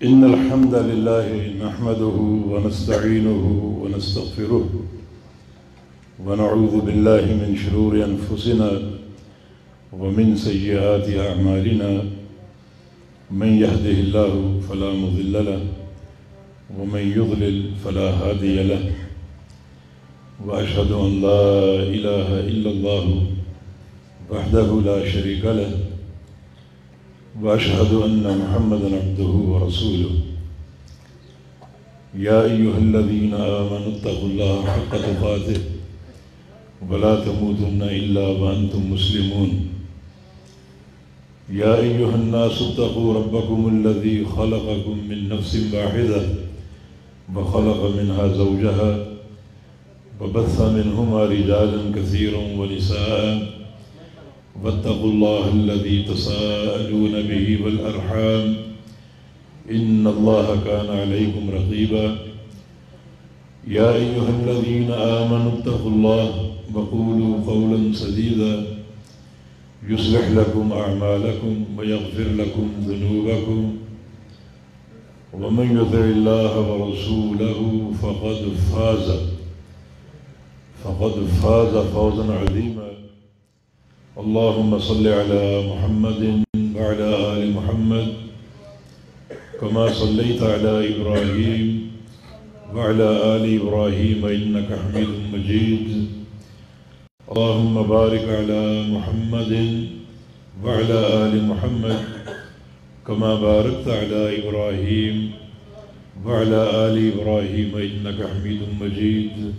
إن الحمد لله نحمده ونستعينه ونستغفره ونعوذ بالله من شرور أنفسنا ومن سيئات أعمالنا من يهده الله فلا مضل له ومن يضلل فلا هادي له وأشهد أن لا إله إلا الله وحده لا شريك له وأشهد أن محمدًا عبده ورسوله يا أيها الذين آمنوا اتقوا الله حق تقاته ولا تموتن إلا وأنتم مسلمون يا أيها الناس اتقوا ربكم الذي خلقكم من نفس واحدة وخلق منها زوجها وبث منهما رجالا كثيرا ونساء واتقوا الله الذي تساءلون به والأرحام إن الله كان عليكم رقيبا يا أيها الذين آمنوا اتقوا الله وقولوا قولا سديدا يصلح لكم أعمالكم ويغفر لكم ذنوبكم ومن يطع الله ورسوله فقد فاز فوزا عظيما اللهم صل على محمد وعلى آل محمد كما صليت على إبراهيم وعلى آل إبراهيم إنك حميد مجيد اللهم بارك على محمد وعلى آل محمد كما باركت على إبراهيم وعلى آل إبراهيم إنك حميد مجيد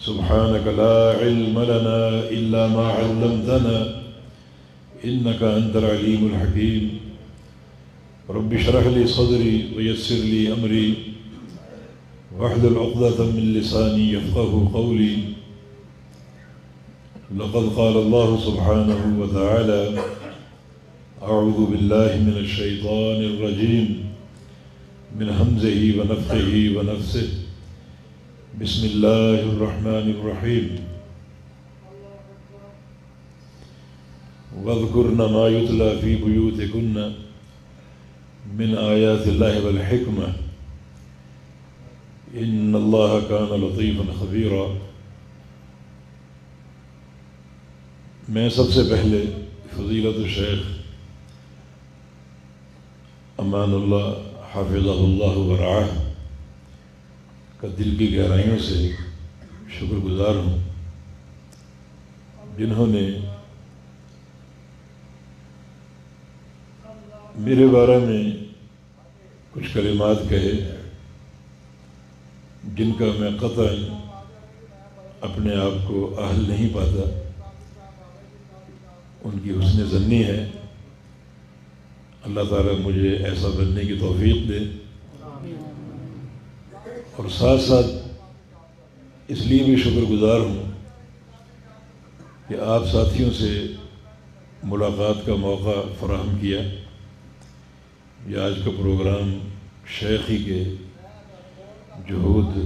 سبحانك لا علم لنا إلا ما علمتنا إنك أنت العليم الحكيم رب اشرح لي صدري ويسر لي أمري واحلل عقدة من لساني يفقه قولي لقد قال الله سبحانه وتعالى أعوذ بالله من الشيطان الرجيم من همزه ونفخه ونفسه بسم الله الرحمن الرحيم واذكرن ما يتلى في بيوتكن من آيات الله والحكمة إن الله كان لطيفا خبيرا میں سب سے پہلے فضیلت الشیخ امان اللہ حافظہ اللہ ورعاہ کا دل کی گہرائیوں سے شکر گزار ہوں جنہوں نے میرے بارے میں کچھ کلمات کہے جن کا میں قطعاً اپنے آپ کو اہل نہیں پاتا ان کی حسن ظنی ہے اللہ تعالیٰ مجھے ایسا بننے کی توفیق دے اور ساتھ ساتھ اس لیے بھی شکر گزار ہوں کہ آپ ساتھیوں سے ملاقات کا موقع فراہم کیا یہ آج کا پروگرام شیخی کے جہود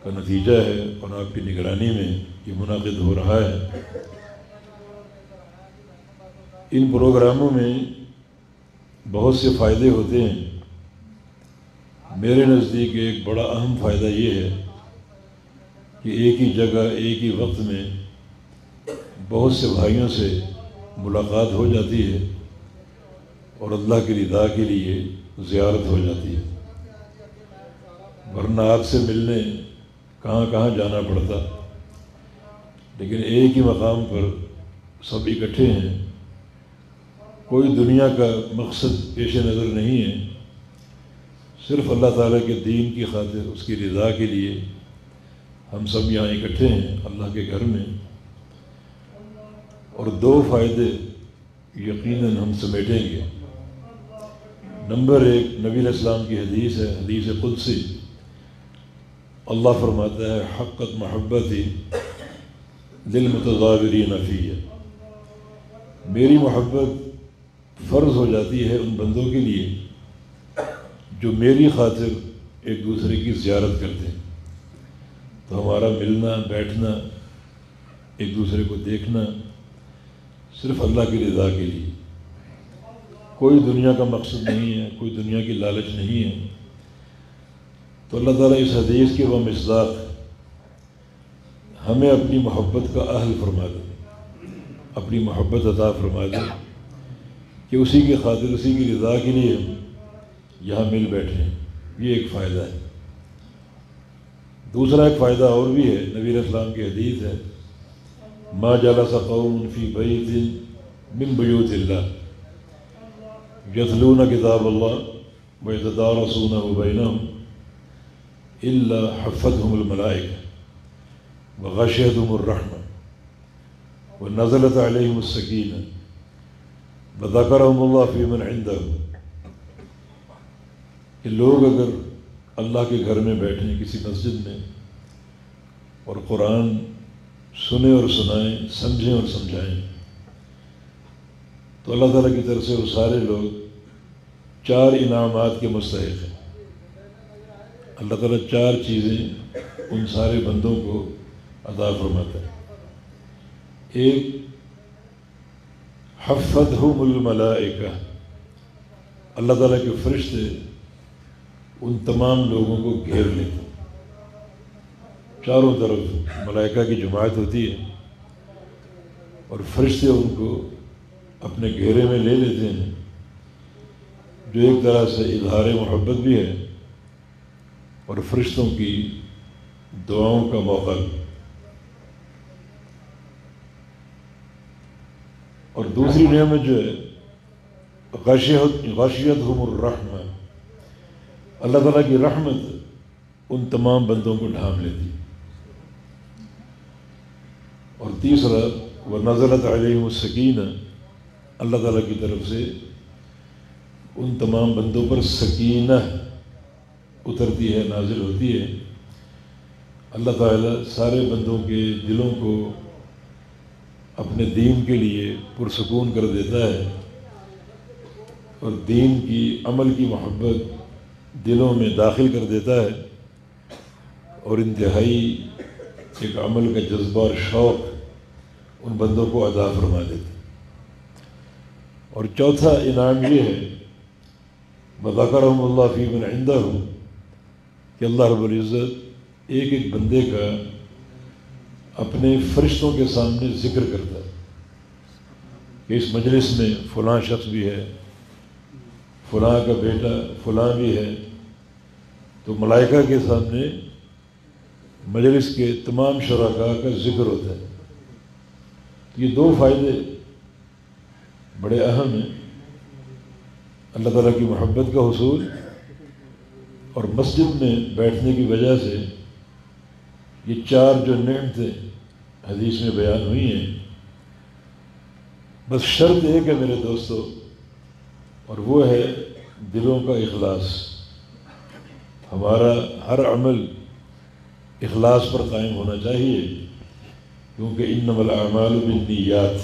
کا نتیجہ ہے اور آپ کی نگرانی میں یہ منعقد ہو رہا ہے ان پروگراموں میں بہت سے فائدے ہوتے ہیں میرے نزدیک ایک بڑا اہم فائدہ یہ ہے کہ ایک ہی جگہ ایک ہی وقت میں بہت سے بھائیوں سے ملاقات ہو جاتی ہے اور اللہ کی رضا کے لیے زیارت ہو جاتی ہے ورنہ آپ سے ملنے کہاں کہاں جانا پڑتا لیکن ایک ہی مقام پر سب اکٹھے ہیں کوئی دنیا کا مقصد پیش نظر نہیں ہے صرف اللہ تعالیٰ کے دین کی خاطر اس کی رضا کے لیے ہم سب یہاں اکٹھے ہیں اللہ کے گھر میں اور دو فائدے یقیناً ہم سمیٹیں گے نمبر ایک نبی علیہ السلام کی حدیث ہے حدیث قدسی اللہ فرماتا ہے حقت محبتی للمتظاہرین فیہ میری محبت فرض ہو جاتی ہے ان بندوں کے لیے جو میری خاطر ایک دوسرے کی زیارت کرتے ہیں۔ تو ہمارا ملنا بیٹھنا، ایک دوسرے کو دیکھنا صرف اللہ کی رضا کے لیے، کوئی دنیا کا مقصد نہیں ہے، کوئی دنیا کی لالچ نہیں ہے۔ تو اللہ تعالیٰ اس حدیث کے بمصداق ہمیں اپنی محبت کا اہل فرما دے، اپنی محبت عطا فرما دے کہ اسی کی خاطر، اسی کی رضا کے لیے ہم یہاں مل بیٹھے ہیں۔ یہ ایک فائدہ ہے۔ دوسرا ایک فائدہ اور بھی ہے، نبی علیہ السلام کی حدیث ہے، ما جلس قوم فی بیت من بیوت اللہ یتلون کتاب اللہ ویتدارسونہ بینہم الا حفتہم الملائکہ وغشیتہم الرحمہ ونزلت علیہم السکینہ وذکرہم اللہ فی من عندہ، کہ لوگ اگر اللہ کے گھر میں بیٹھیں کسی مسجد میں اور قرآن سنیں اور سنائیں، سمجھیں اور سمجھائیں، تو اللہ تعالیٰ کی طرف سے وہ سارے لوگ 4 انعامات کے مستحق ہیں۔ اللہ تعالیٰ 4 چیزیں ان سارے بندوں کو عطا فرماتا ہے۔ ایک، حفتہم الملائکہ، اللہ تعالیٰ کے فرشتے ان تمام لوگوں کو گھیر لیتے ہیں، چاروں طرف ملائکہ کی جماعت ہوتی ہے اور فرشتے ان کو اپنے گھیرے میں لے لیتے ہیں، جو ایک طرح سے اظہار محبت بھی ہے اور فرشتوں کی دعاؤں کا موقع بھی۔ اور دوسری نعمت جو ہے غشیتہم الرحمہ، اللہ تعالیٰ کی رحمت ان تمام بندوں کو ڈھانپ لیتی ہے۔ اور تیسرا، وَنَزَلَتْ عَلَيْهِمُ السَّكِينَةُ، اللہ تعالیٰ کی طرف سے ان تمام بندوں پر سکینہ اترتی ہے، نازل ہوتی ہے۔ اللہ تعالیٰ سارے بندوں کے دلوں کو اپنے دین کے لیے پرسکون کر دیتا ہے اور دین کی، عمل کی محبت دلوں میں داخل کر دیتا ہے اور انتہائی ایک عمل کا جذبہ اور شوق ان بندوں کو عطا فرما دیتا ہے۔ اور چوتھا انعام یہ ہے، وذکرہم اللہ فی من عندہ، کہ اللہ رب العزت ایک ایک بندے کا اپنے فرشتوں کے سامنے ذکر کرتا ہے کہ اس مجلس میں فلاں شخص بھی ہے، فلاں کا بیٹا فلاں بھی ہے، تو ملائکہ کے سامنے مجلس کے تمام شرکاء کا ذکر ہوتا ہے۔ یہ 2 فائدے بڑے اہم ہیں، اللہ تعالیٰ کی محبت کا حصول اور مسجد میں بیٹھنے کی وجہ سے یہ 4 جو نعمتیں حدیث میں بیان ہوئی ہیں۔ بس شرط ایک ہے میرے دوستو، اور وہ ہے دلوں کا اخلاص۔ ہمارا ہر عمل اخلاص پر قائم ہونا چاہیے، کیونکہ انما الاعمال بالنیات،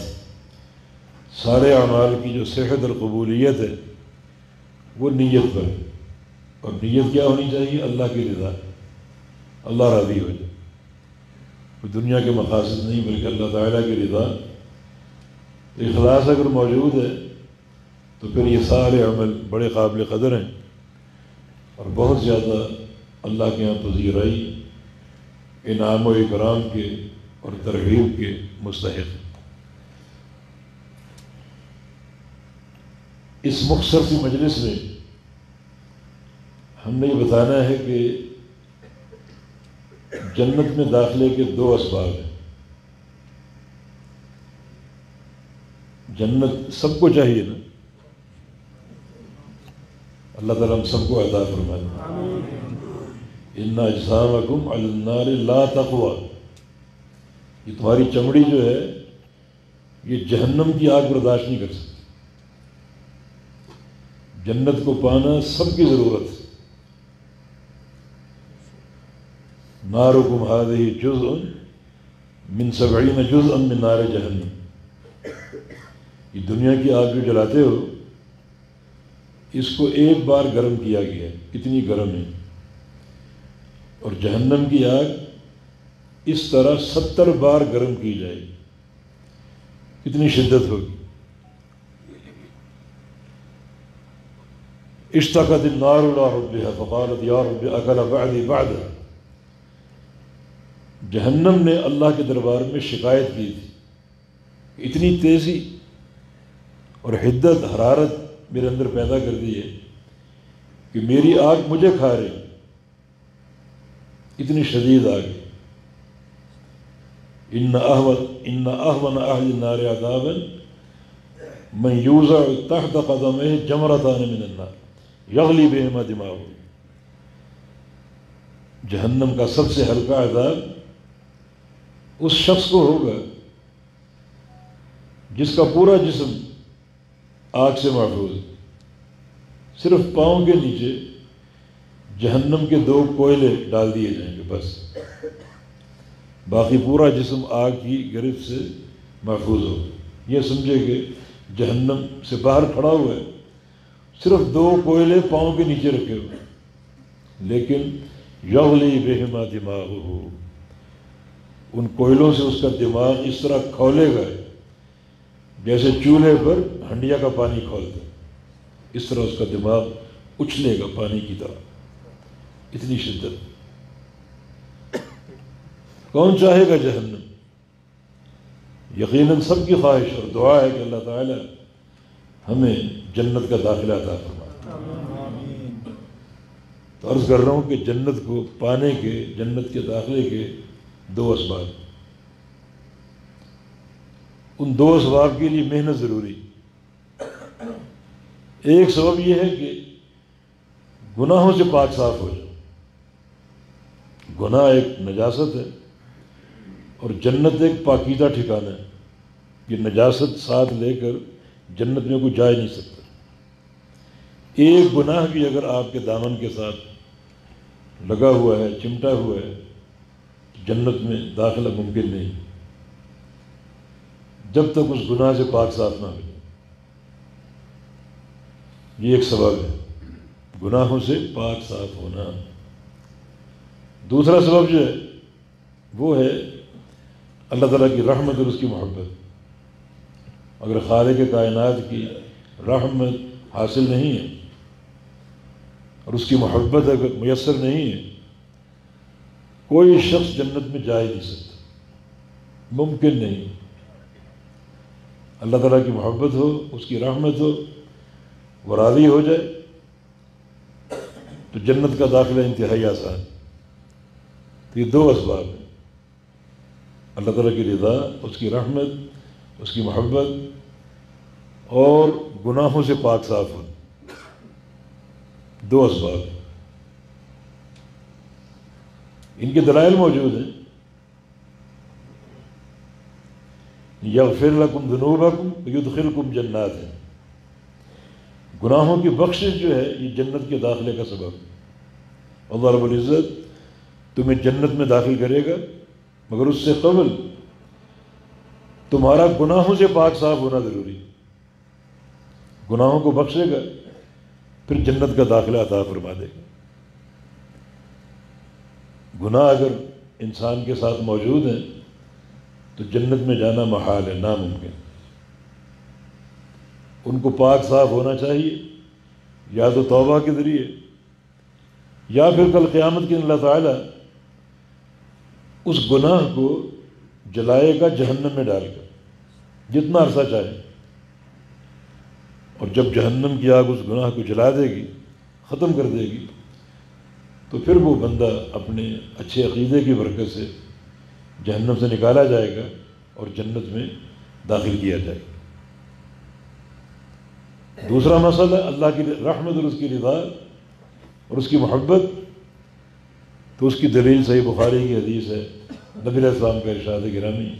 سارے اعمال کی جو صحت اور قبولیت ہے وہ نیت پر ہے۔ اور نیت کیا ہونی چاہیے؟ اللہ کی رضا، اللہ راضی ہو جائے، کوئی دنیا کے مقاصد نہیں بلکہ اللہ تعالیٰ کی رضا۔ اخلاص اگر موجود ہے تو پھر یہ سارے عمل بڑے قابل قدر ہیں اور بہت زیادہ اللہ کے یہاں پذیرائی، انعام و اکرام کے اور ترغیب کے مستحق ہیں۔ اس مختصر سی مجلس میں ہم نے یہ بتانا ہے کہ جنت میں داخلے کے 2 اسباب ہیں۔ جنت سب کو چاہیے نا، اللہ تعالیٰ ہم سب کو عطا فرمائے۔ ان اجسامکم علی النار لا تقوی، یہ تمہاری چمڑی جو ہے یہ جہنم کی آگ برداشت نہیں کر سکتی۔ جنت کو پانا سب کی ضرورت ہے۔ نارکم ہذہ جزء من 70 جزءا من نار جہنم، یہ دنیا کی آگ جو جلاتے ہو اس کو ایک بار گرم کیا گیا، اتنی گرم ہے، اور جہنم کی آگ اس طرح 70 بار گرم کی جائے، کتنی شدت ہوگی۔ اشتقت النار الى ربها فقالت یا رب اکل بعدی بعدا، جہنم نے اللہ کے دربار میں شکایت کی تھی، اتنی تیزی اور حدت حرارت میرے اندر پیدا کر دی ہے کہ میری آگ مجھے کھا رہی، اتنی شدید آگ ہے۔ ان اهون اهل النار عذابا من یوزع تحت قدمه جمرتان من النار یغلی بهما دماغه، جہنم کا سب سے ہلکا عذاب اس شخص کو ہوگا جس کا پورا جسم آگ سے محفوظ ہے، صرف پاؤں کے نیچے جہنم کے 2 کوئلے ڈال دیے جائیں گے بس، باقی پورا جسم آگ کی گرفت سے محفوظ ہوگا۔ یہ سمجھے کہ جہنم سے باہر کھڑا ہوا ہے، صرف 2 کوئلے پاؤں کے نیچے رکھے ہوئے، لیکن یغلی بہما دماغہ، ان کوئلوں سے اس کا دماغ اس طرح کھولے گا جیسے چولہے پر ہنڈیا کا پانی کھولتا ہے، اس طرح اس کا دماغ اچھلے گا پانی کی طرح، اتنی شدت۔ کون چاہے گا جہنم؟ یقیناً سب کی خواہش اور دعا ہے کہ اللہ تعالی ہمیں جنت کا داخلہ عطا فرمائے۔ تو عرض کر رہا ہوں کہ جنت کو پانے کے، جنت کے داخلے کے 2 اسباب، ان 2 اسباب کے لیے محنت ضروری۔ ایک سبب یہ ہے کہ گناہوں سے پاک صاف ہو جائے، گناہ ایک نجاست ہے اور جنت ایک پاکیزہ ٹھکانہ ہے، یہ نجاست ساتھ لے کر جنت میں کوئی جا ہی نہیں سکتا۔ ایک گناہ بھی اگر آپ کے دامن کے ساتھ لگا ہوا ہے، چمٹا ہوا ہے، جنت میں داخلہ ممکن نہیں جب تک اس گناہ سے پاک صاف نہ ہو جائے۔ یہ ایک سبب ہے، گناہوں سے پاک صاف ہونا۔ دوسرا سبب جو ہے وہ ہے اللہ تعالیٰ کی رحمت اور اس کی محبت۔ اگر خالق کائنات کی رحمت حاصل نہیں ہے اور اس کی محبت اگر میسر نہیں ہے، کوئی شخص جنت میں جا ہی نہیں سکتا، ممکن نہیں۔ اللہ تعالیٰ کی محبت ہو، اس کی رحمت ہو، وہ راضی ہو جائے تو جنت کا داخلہ انتہائی آسان۔ تو یہ 2 اسباب ہیں، اللہ تعالیٰ کی رضا، اس کی رحمت، اس کی محبت، اور گناہوں سے پاک صاف ہو، 2 اسباب ہیں۔ ان کے دلائل موجود ہیں، یغفر لکم ذنوبکم ویدخلکم جنات ہے، گناہوں کی بخشش جو ہے یہ جنت کے داخلے کا سبب ہے۔ اللہ رب العزت تمہیں جنت میں داخل کرے گا، مگر اس سے قبل تمہارا گناہوں سے پاک صاف ہونا ضروری ہے۔ گناہوں کو بخشے گا، پھر جنت کا داخلہ عطا فرما دے گا۔ گناہ اگر انسان کے ساتھ موجود ہیں تو جنت میں جانا محال ہے، ناممکن۔ ان کو پاک صاف ہونا چاہیے، یا تو توبہ کے ذریعے، یا پھر کل قیامت کے اللہ تعالیٰ اس گناہ کو جلائے گا جہنم میں ڈال کر، جتنا عرصہ چاہے، اور جب جہنم کی آگ اس گناہ کو جلا دے گی، ختم کر دے گی، تو پھر وہ بندہ اپنے اچھے عقیدے کی برکت سے جہنم سے نکالا جائے گا اور جنت میں داخل کیا جائے گا۔ دوسرا مسئلہ اللہ کی رحمت اور اس کی رضا اور اس کی محبت، تو اس کی دلیل صحیح بخاری کی حدیث ہے، نبی علیہ السلام کا ارشاد گرامی،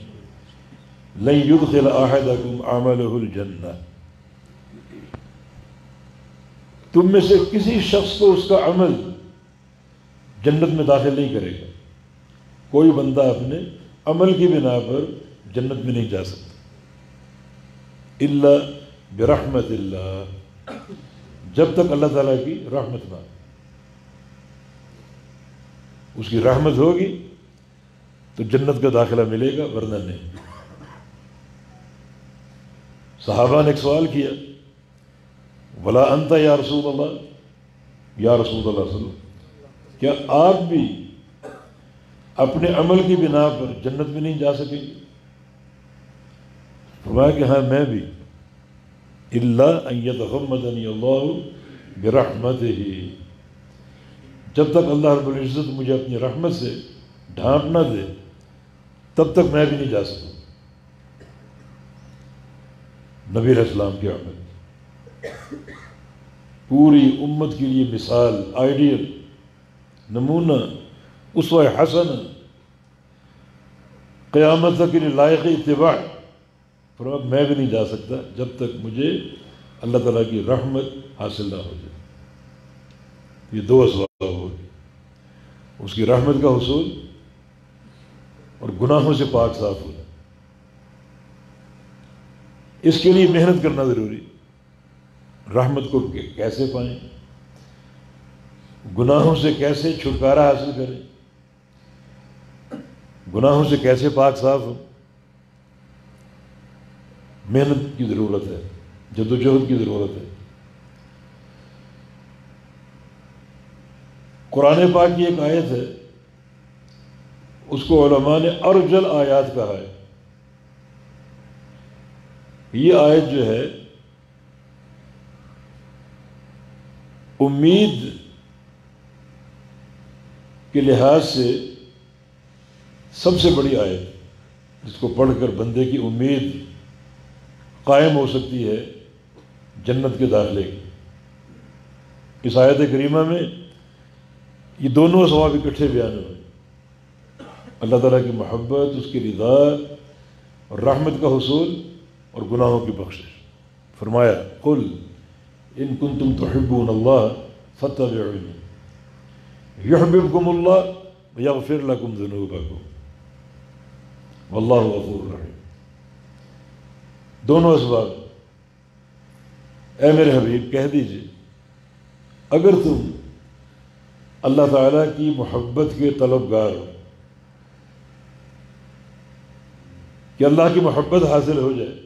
لن يدخل احدکم عملہ الجنہ، تم میں سے کسی شخص کو اس کا عمل جنت میں داخل نہیں کرے گا۔ کوئی بندہ اپنے عمل کی بنا پر جنت میں نہیں جا سکتا، الا برحمت اللہ، جب تک اللہ تعالیٰ کی رحمت نہ آئے۔ اس کی رحمت ہوگی تو جنت کا داخلہ ملے گا، ورنہ نہیں۔ صحابہ نے ایک سوال کیا، ولا انت یا رسول اللہ، یا رسول اللہ صلی اللہ علیہ وسلم، کیا آپ بھی اپنے عمل کی بنا پر جنت میں نہیں جا سکیں گے؟ فرمایا کہ ہاں میں بھی، الا ان یتغمدنی اللہ برحمتہ، جب تک اللہ رب العزت مجھے اپنی رحمت سے ڈھانپ نہ دے تب تک میں بھی نہیں جا سکوں۔ نبی علیہ السلام کے عمل پوری امت کے لیے مثال، آئیڈیل، نمونہ، اسوہ حسنہ، قیامت تک کے لیے لائق اتباع۔ فرمایا میں بھی نہیں جا سکتا جب تک مجھے اللہ تعالیٰ کی رحمت حاصل نہ ہو جائے۔ یہ دو اسباب ہوگی، اس کی رحمت کا حصول اور گناہوں سے پاک صاف ہونا۔ اس کے لیے محنت کرنا ضروری۔ رحمت کو کیسے پائیں، گناہوں سے کیسے چھٹکارا حاصل کریں، گناہوں سے کیسے پاک صاف ہو، محنت کی ضرورت ہے، جدوجہد کی ضرورت ہے۔ قرآن پاک کی ایک آیت ہے، اس کو علماء نے ارجل آیات کہا ہے۔ یہ آیت جو ہے امید کے لحاظ سے سب سے بڑی آیت، جس کو پڑھ کر بندے کی امید قائم ہو سکتی ہے جنت کے داخلے کی۔ اس آیت کریمہ میں یہ دونوں ثواب اکٹھے بیان ہوئے، اللہ تعالیٰ کی محبت، اس کی رضا اور رحمت کا حصول اور گناہوں کی بخشش۔ فرمایا قل ان کنتم تحبون اللہ فاتبعونی یحببکم اللہ ویغفر لکم ذنوبکم واللہ غفور رحیم۔ دونوں اسباب، اے میرے حبیب کہہ دیجئے اگر تم اللہ تعالیٰ کی محبت کے طلبگار ہو، کہ اللہ کی محبت حاصل ہو جائے،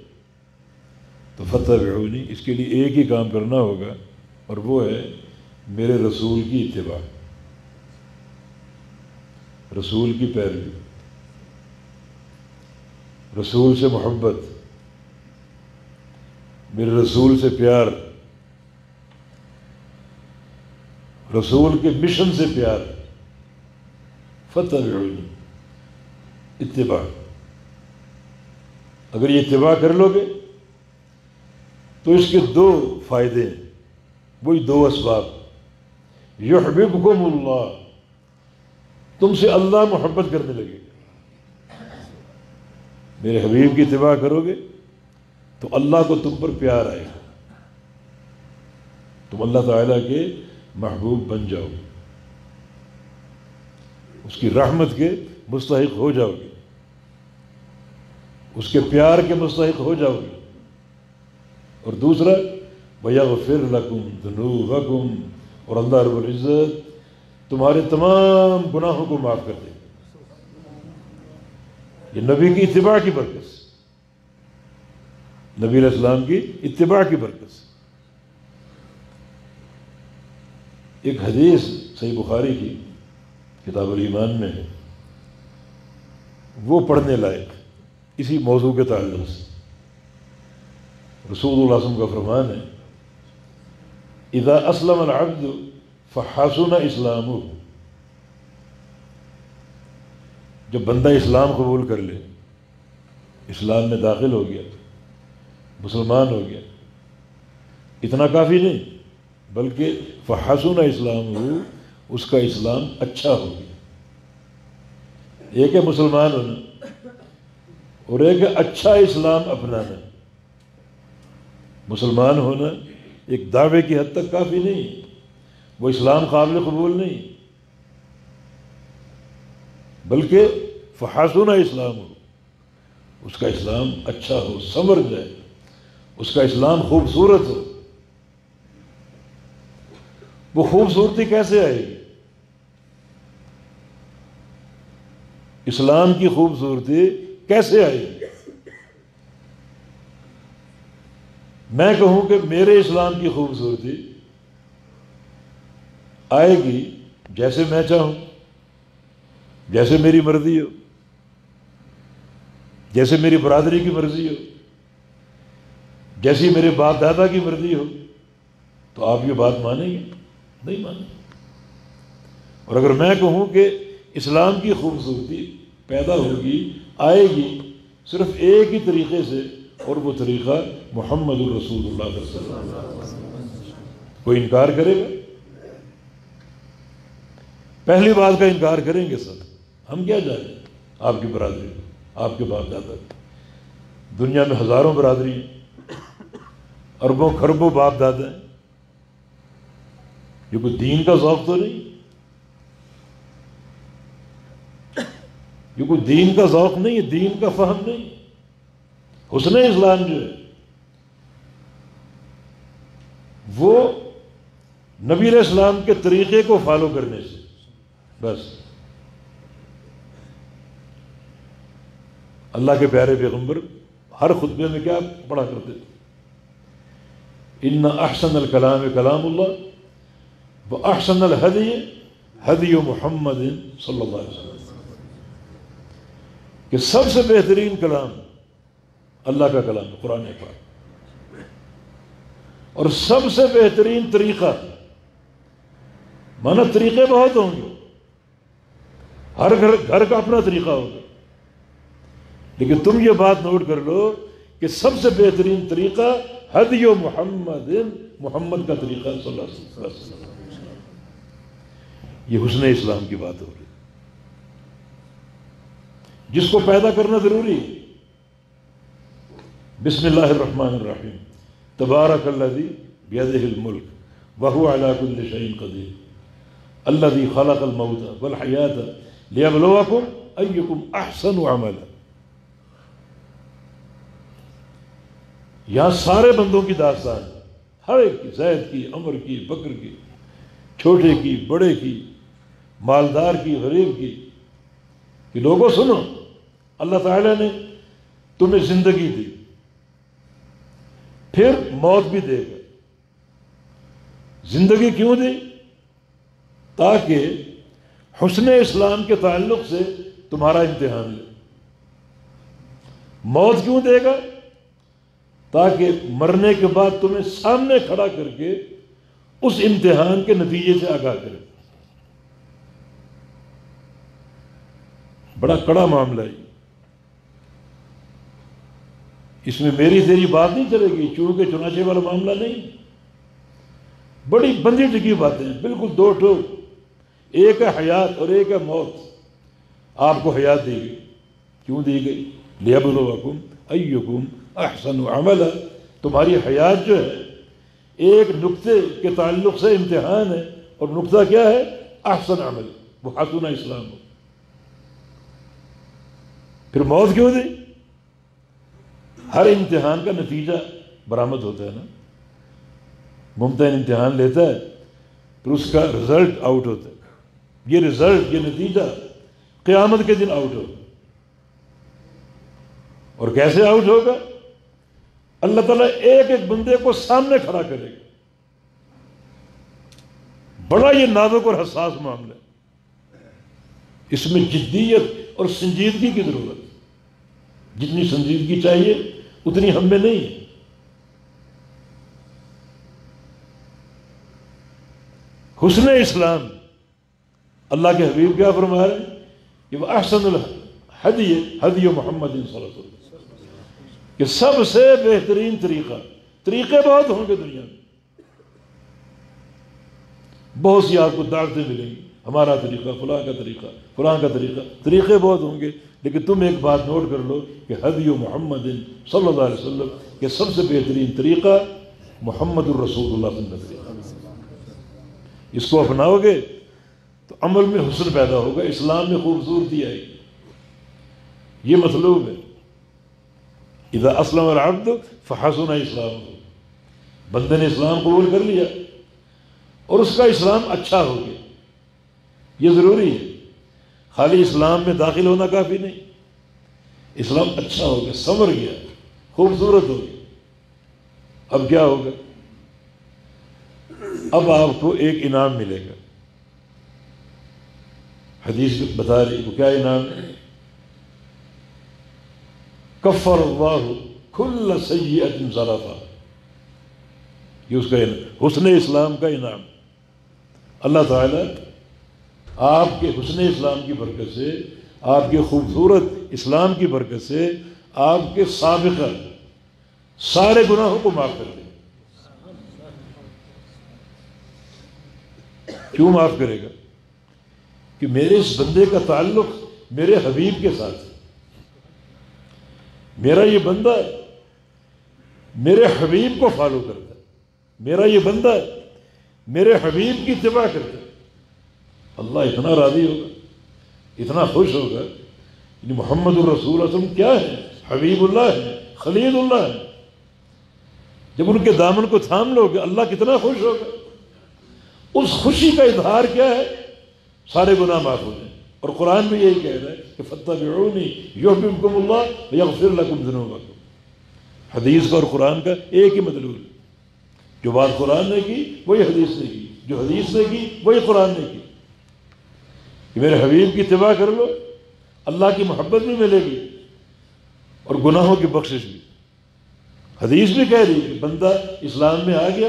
تو فاتبعونی، اس کے لیے ایک ہی کام کرنا ہوگا، اور وہ ہے میرے رسول کی اتباع، رسول کی پیروی، رسول سے محبت، میرے رسول سے پیار، رسول کے مشن سے پیار۔ فاتبعونی، اتباع۔ اگر یہ اتباع کر لو گے تو اس کے دو فائدے ہیں، وہی دو اسباب۔ یحببکم اللہ، تم سے اللہ محبت کرنے لگے گا۔ میرے حبیب کی اتباع کرو گے تو اللہ کو تم پر پیار آئے گا، تم اللہ تعالیٰ کے محبوب بن جاؤ گے، اس کی رحمت کے مستحق ہو جاؤ گے، اس کے پیار کے مستحق ہو جاؤ گے۔ اور دوسرا وَيَغْفِرْ لَكُمْ ذُنُوبَكُمْ، اور اللہ رب العزت تمہارے تمام گناہوں کو معاف کر دے گا۔ یہ نبی کی اتباع کی برکت سے، نبی علیہ السلام کی اتباع کی برکت سے۔ ایک حدیث صحیح بخاری کی کتاب الایمان میں ہے، وہ پڑھنے لائق، اسی موضوع کے تعلق سے۔ رسول اللہ صلی اللہ علیہ وسلم کا فرمان ہے اذا اسلم العبد فحسن اسلامہ، جب بندہ اسلام قبول کر لے، اسلام میں داخل ہو گیا، مسلمان ہو گیا، اتنا کافی نہیں بلکہ فحسن اسلامہ، اس کا اسلام اچھا ہو گیا۔ ایک ہے مسلمان ہونا اور ایک ہے اچھا اسلام اپنانا۔ مسلمان ہونا ایک دعوے کی حد تک کافی نہیں، وہ اسلام قابل قبول نہیں، بلکہ فحسن اسلام ہو، اس کا اسلام اچھا ہو، سنور جائے، اس کا اسلام خوبصورت ہو۔ وہ خوبصورتی کیسے آئے گی؟ اسلام کی خوبصورتی کیسے آئے گی؟ میں کہوں کہ میرے اسلام کی خوبصورتی آئے گی جیسے میں چاہوں، جیسے میری مرضی ہو، جیسے میری برادری کی مرضی ہو، جیسی میرے باپ دادا کی مرضی ہو. تو آپ یہ بات مانیں گے؟ نہیں مانیں. اور اگر میں کہوں کہ اسلام کی خوبصورتی پیدا ہوگی، آئے گی صرف ایک ہی طریقے سے، اور وہ طریقہ محمد الرسول اللہ صلی اللہ علیہ وسلم، کوئی انکار کرے گا؟ پہلی بات کا انکار کریں گے سب. ہم کیا جانیں آپ کی برادری، آپ کے باپ دادا کی؟ دنیا میں ہزاروں برادری ہیں، اربوں خربوں باپ دادا ہیں. یہ کوئی دین کا ذوق تو نہیں، یہ کوئی دین کا ذوق نہیں ہے، دین کا فہم نہیں. حسن اسلام جو ہے وہ نبی علیہ السلام کے طریقے کو فالو کرنے سے بس. اللہ کے پیارے پیغمبر ہر خطبے میں کیا پڑھا کرتے تھے؟ ان احسن الکلام کلام اللہ و احسن الہدی ہدی محمد صلی اللہ علیہ وسلم، کہ سب سے بہترین کلام اللہ کا کلام ہے قرآن پاک، اور سب سے بہترین طریقہ، مانا طریقے بہت ہوں گے، ہر گھر کا اپنا طریقہ ہوگا، لیکن تم یہ بات نوٹ کر لو کہ سب سے بہترین طریقہ ہدی محمد، محمد کا طریقہ صلی اللہ علیہ وسلم. یہ حسن اسلام کی بات ہو رہی، جس کو پیدا کرنا ضروری ہے. بسم اللہ الرحمن الرحیم، تبارک الذی بیدہ الملک وہو علی کل شیء قدیر، الذی خلق الموت والحیاۃ لیبلوکم ایکم احسن عملا. یہاں سارے بندوں کی داستان، ہر ایک کی، زید کی، عمر کی، بکر کی، چھوٹے کی، بڑے کی، مالدار کی، غریب کی، کہ لوگوں سنو، اللہ تعالیٰ نے تمہیں زندگی دی، پھر موت بھی دے گا. زندگی کیوں دی؟ تاکہ حسن اسلام کے تعلق سے تمہارا امتحان لے. موت کیوں دے گا؟ تاکہ مرنے کے بعد تمہیں سامنے کھڑا کر کے اس امتحان کے نتیجے سے آگاہ کرے. بڑا کڑا معاملہ ہے. اس میں میری تیری بات نہیں چلے گی، چونکہ چنانچہ والا معاملہ نہیں. بڑی بندی ٹکی باتیں ہیں، بالکل دو ٹوک. ایک ہے حیات اور ایک ہے موت. آپ کو حیات دی گئی، کیوں دی گئی؟ لیبلوکم ایکم احسن عملا. تمہاری حیات جو ہے ایک نقطے کے تعلق سے امتحان ہے، اور نقطہ کیا ہے؟ احسن عمل، وہ حسن اسلام ہو. پھر موت کیوں دی؟ ہر امتحان کا نتیجہ برآمد ہوتا ہے نا. ممتحن امتحان لیتا ہے، پھر اس کا رزلٹ آؤٹ ہوتا ہے. یہ رزلٹ، یہ نتیجہ قیامت کے دن آؤٹ ہوگا. اور کیسے آؤٹ ہوگا؟ اللہ تعالیٰ ایک ایک بندے کو سامنے کھڑا کرے گا. بڑا یہ نازک اور حساس معاملہ ہے. اس میں جدیت اور سنجیدگی کی ضرورت ہے. جتنی سنجیدگی چاہیے اتنی ہم میں نہیں ہے. حسن اسلام، اللہ کے حبیب کیا فرما رہے ہیں کہ وہ احسن الہدی ہدی محمد صلی اللہ علیہ وسلم، کہ سب سے بہترین طریقہ. طریقے بہت ہوں گے دنیا میں، بہت سی آپ کو دعوتیں ملیں گی، ہمارا طریقہ، فلاں کا طریقہ، فلاں کا طریقہ. طریقے بہت ہوں گے، لیکن تم ایک بات نوٹ کر لو کہ ہدی محمد صلی اللہ علیہ وسلم کہ سب سے بہترین طریقہ محمد الرسول اللہ صلی اللہ علیہ وسلم. اس کو اپناؤ گے تو عمل میں حسن پیدا ہوگا، اسلام میں خوبصورتی آئے گی. یہ مطلوب ہے. اذا اسلم العبد فحسن اسلامہ، بندے نے اسلام قبول کر لیا اور اس کا اسلام اچھا ہو گیا. یہ ضروری ہے. خالی اسلام میں داخل ہونا کافی نہیں. اسلام اچھا ہو گیا، سنور گیا، خوبصورت ہو گیا. اب کیا ہوگا؟ اب آپ کو ایک انعام ملے گا. حدیث بتا رہی وہ کیا انعام ہے؟ کفر اللہ کل سیئۃ صرفا. یہ اس کا حسن اسلام کا انعام. اللہ تعالیٰ آپ کے حسن اسلام کی برکت سے، آپ کے خوبصورت اسلام کی برکت سے آپ کے سابقہ سارے گناہوں کو معاف کر دے. کیوں معاف کرے گا؟ کہ میرے اس بندے کا تعلق میرے حبیب کے ساتھ ہے. میرا یہ بندہ میرے حبیب کو فالو کرتا ہے. میرا یہ بندہ میرے حبیب کی اتباع کرتا ہے. اللہ اتنا راضی ہوگا، اتنا خوش ہوگا. یعنی محمد الرسول صلی اللہ علیہ وسلم کیا ہے؟ حبیب اللہ ہے، خلیل اللہ ہے. جب ان کے دامن کو تھام لو گے اللہ کتنا خوش ہوگا. اس خوشی کا اظہار کیا ہے؟ سارے گناہ معاف ہو جائیں. اور قرآن میں یہی کہہ رہا ہے کہ فاتبعونی یحببکم اللہ ویغفر لکم ذنوبکم. حدیث کا اور قرآن کا ایک ہی مطلب ہے. جو بات قرآن نے کی وہی حدیث نے کی، جو حدیث نے کی وہی قرآن نے کی. کہ میرے حبیب کی اتباع کر لو، اللہ کی محبت بھی ملے گی اور گناہوں کی بخشش بھی. حدیث بھی کہہ رہی ہے بندہ اسلام میں آ گیا،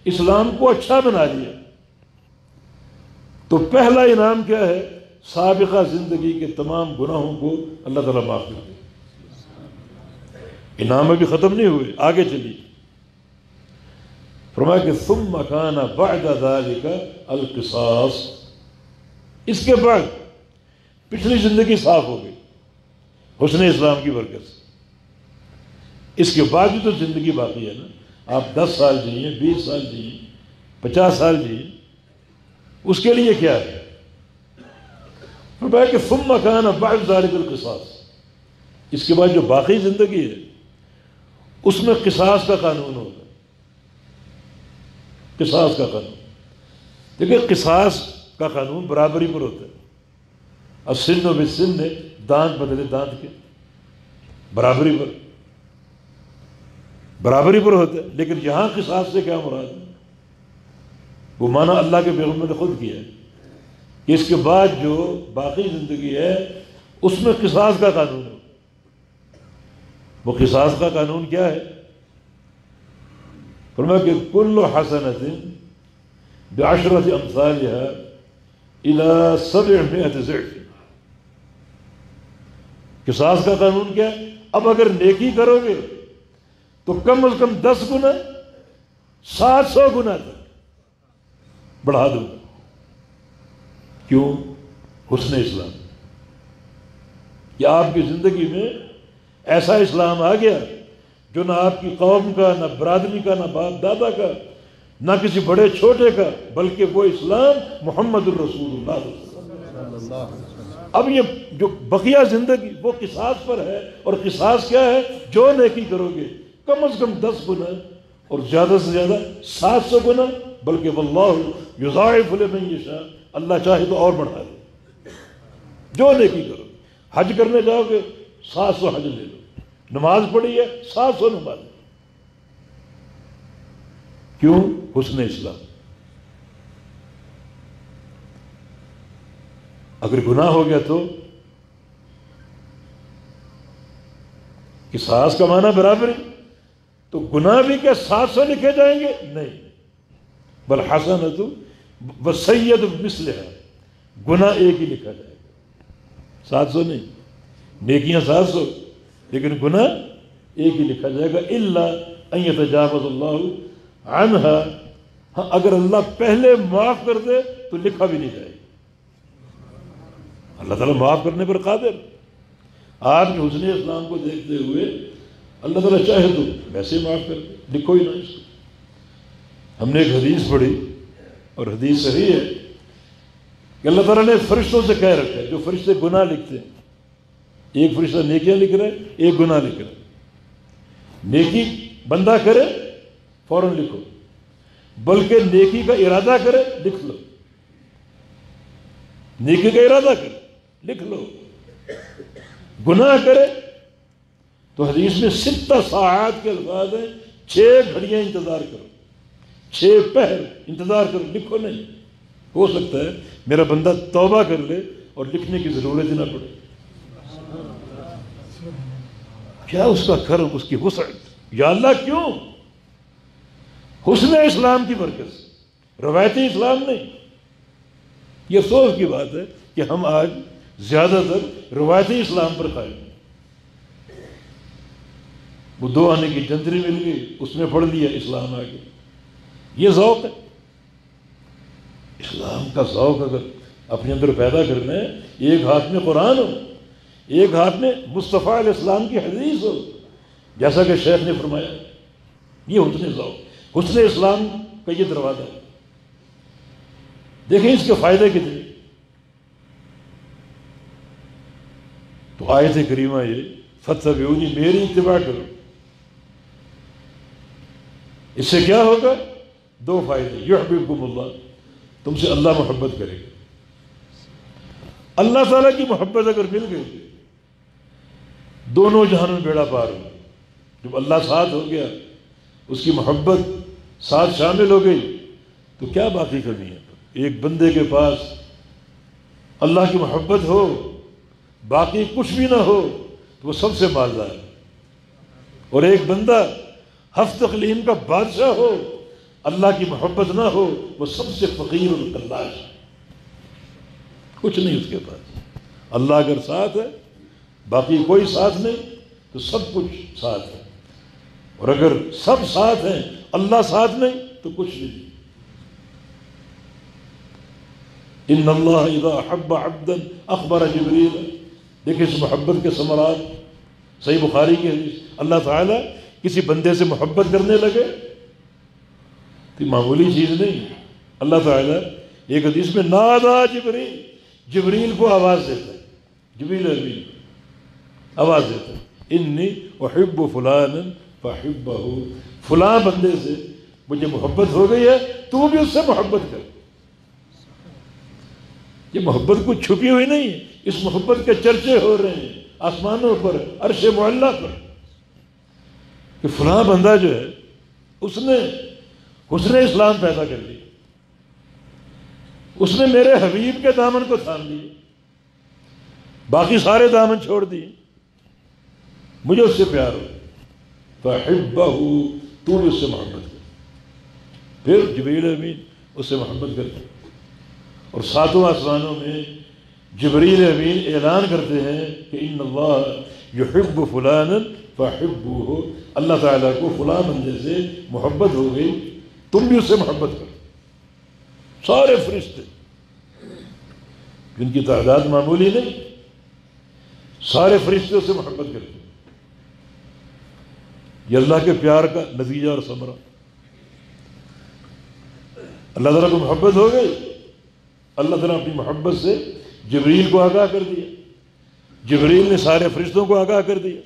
اسلام کو اچھا بنا لیا، تو پہلا انعام کیا ہے؟ سابقہ زندگی کے تمام گناہوں کو اللہ تعالیٰ معاف کر دے. انعام ابھی ختم نہیں ہوئے، آگے چلیے. فرمایا کہ ثم کان بعد ذلک القصاص. اس کے بعد پچھلی زندگی صاف ہو گئی حسن اسلام کی برکت سے. اس کے بعد بھی تو زندگی باقی ہے نا. آپ 10 سال جئیں، 20 سال جئیں، 50 سال جئیں، اس کے لیے کیا ہے؟ فرمایا کہ ثم کان بعد ذلک القصاص. اس کے بعد جو باقی زندگی ہے اس میں قصاص کا قانون ہوگا. قصاص کا قانون. دیکھیں قصاص کا قانون برابری پر ہوتا ہے. السن بالسن، دانت بدلے دانت کے، برابری پر، برابری پر ہوتا ہے. لیکن یہاں قصاص سے کیا مراد ہے؟ وہ معنی اللہ کے پیغمبر نے خود کیا ہے کہ اس کے بعد جو باقی زندگی ہے اس میں قصاص کا قانون ہے. وہ قصاص کا قانون کیا ہے؟ فرمایا کہ کل حسنۃ بعشرۃ امثالها الى 700 ضعف. قصاص کا قانون کیا ہے؟ اب اگر نیکی کرو گے تو کم از کم 10 گنا 700 گنا تک بڑھا دوں گا. کیوں؟ حسن اسلام. کہ آپ کی زندگی میں ایسا اسلام آ گیا جو نہ آپ کی قوم کا، نہ برادری کا، نہ باپ دادا کا، نہ کسی بڑے چھوٹے کا، بلکہ وہ اسلام محمد الرسول اللہ صلی اللہ علیہ وسلم. اب یہ جو بقیہ زندگی وہ قصاص پر ہے. اور قصاص کیا ہے؟ جو نیکی کرو گے کم از کم 10 گنا اور زیادہ سے زیادہ 700 گنا. بلکہ واللہ یضاعف لمن یشاء، اللہ چاہے تو اور بڑھا دے. جو نیکی کرو، حج کرنے جاؤ گے 700 حج لے لو، نماز پڑھی ہے 700 نماز. کیوں؟ حسن اسلام. اگر گناہ ہو گیا تو قصاص کا معنی برابری، تو گناہ بھی کیا 700 لکھے جائیں گے؟ نہیں، بل حسنۃ وسیئۃ بمثلھا، گناہ ایک ہی لکھا جائے گا، 700 نہیں. نیکیاں 700 لیکن گناہ ایک ہی لکھا جائے گا. الا ان یتجاوز اللہ عنہا. ہاں اگر اللہ پہلے معاف کر دے تو لکھا بھی نہیں جائے گا. اللہ تعالیٰ معاف کرنے پر قادر. آپ کے حسن اسلام کو دیکھتے ہوئے اللہ تعالیٰ چاہے تو ویسے معاف کر دے، لکھو ہی نہ اس کو. ہم نے ایک حدیث پڑھی اور حدیث صحیح ہے کہ اللہ تعالیٰ نے فرشتوں سے کہہ رکھا ہے، جو فرشتے گناہ لکھتے ہیں، ایک فرشتہ نیکیاں لکھ رہا ہے، ایک گناہ لکھ رہا ہے. نیکی بندہ کرے فوراً لکھو، بلکہ نیکی کا ارادہ کرے لکھ لو، نیکی کا ارادہ کرے لکھ لو، گناہ کرے تو حدیث میں 6 ساعات کے الفاظ ہیں، 6 گھڑیاں انتظار کرو، 6 پہر انتظار کرو، لکھو نہیں۔ ہو سکتا ہے میرا بندہ توبہ کر لے اور لکھنے کی ضرورت ہی نہ پڑے۔ کیا اس کا کرم، اس کی وسعت، یا اللہ کیوں؟ حسن اسلام کی برکت سے، روایتی اسلام نہیں۔ یہ افسوس کی بات ہے کہ ہم آج زیادہ تر روایتی اسلام پر قائم ہیں۔ وہ 2 آنے کی جنتری مل گئی، اس میں پڑھ لیا، اسلام آ گیا۔ یہ ذوق ہے۔ اسلام کا ذوق اگر اپنے اندر پیدا کرنا ہے، ایک ہاتھ میں قرآن ہو، ایک ہاتھ میں مصطفیٰ علیہ السلام کی حدیث ہو، جیسا کہ شیخ نے فرمایا، یہ حسن ذوق، حسن اسلام کا یہ دروازہ ہے۔ دیکھیں اس کے فائدے کتنے۔ تو آیت کریمہ یہ فاتبعونی، میری اتباع کرو۔ اس سے کیا ہوگا؟ 2 فائدے، یحببکم اللہ، تم سے اللہ محبت کرے گا۔ اللہ تعالیٰ کی محبت اگر مل گئی، دونوں جہان میں بیڑا پار ہو۔ جب اللہ ساتھ ہو گیا، اس کی محبت ساتھ شامل ہو گئی، تو کیا باقی کرنی ہے؟ ایک بندے کے پاس اللہ کی محبت ہو، باقی کچھ بھی نہ ہو، تو وہ سب سے مالدار ہے۔ اور ایک بندہ ہفت اقلیم کا بادشاہ ہو، اللہ کی محبت نہ ہو، وہ سب سے فقیر اور قلاش ہے، کچھ نہیں اس کے پاس۔ اللہ اگر ساتھ ہے، باقی کوئی ساتھ نہیں، تو سب کچھ ساتھ ہے۔ اور اگر سب ساتھ ہیں، اللہ ساتھ نہیں، تو کچھ نہیں۔ ان اللہ اذا احب عبدا اخبر جبریل، دیکھیں اس محبت کے ثمرات، صحیح بخاری کی حدیث۔ اللہ تعالیٰ کسی بندے سے محبت کرنے لگے تو معمولی چیز نہیں۔ اللہ تعالیٰ ایک حدیث میں نادا جبریل، جبریل کو آواز دیتا ہے، جبریل امین آواز دیتا ہے، انی احب فلانا فاحبہ، فلاں بندے سے مجھے محبت ہو گئی ہے، تو بھی اس سے محبت کر۔ یہ محبت کچھ چھپی ہوئی نہیں ہے، اس محبت کے چرچے ہو رہے ہیں آسمانوں پر، عرش معلیٰ پر، کہ فلاں بندہ جو ہے اس نے حسن اسلام پیدا کر لی، اس نے میرے حبیب کے دامن کو تھام لیا، باقی سارے دامن چھوڑ دیے، مجھے اس سے پیار ہو، فاحبہ، تو بھی اس سے محبت کر۔ پھر جبریل امین اس سے محبت کرتے، اور 7 آسمانوں میں جبریل امین اعلان کرتے ہیں کہ ان اللہ یحب فلانا فاحبوہ، اللہ تعالیٰ کو فلاں بندے سے محبت ہو گئی، تم بھی اس سے محبت کرو۔ سارے فرشتے، جن کی تعداد معمولی نہیں، سارے فرشتے اس سے محبت کرتے ہیں۔ یہ اللہ کے پیار کا نتیجہ اور ثمرہ۔ اللہ تعالیٰ کو محبت ہو گئی، اللہ تعالیٰ اپنی محبت سے جبریل کو آگاہ کر دیا، جبریل نے سارے فرشتوں کو آگاہ کر دیا۔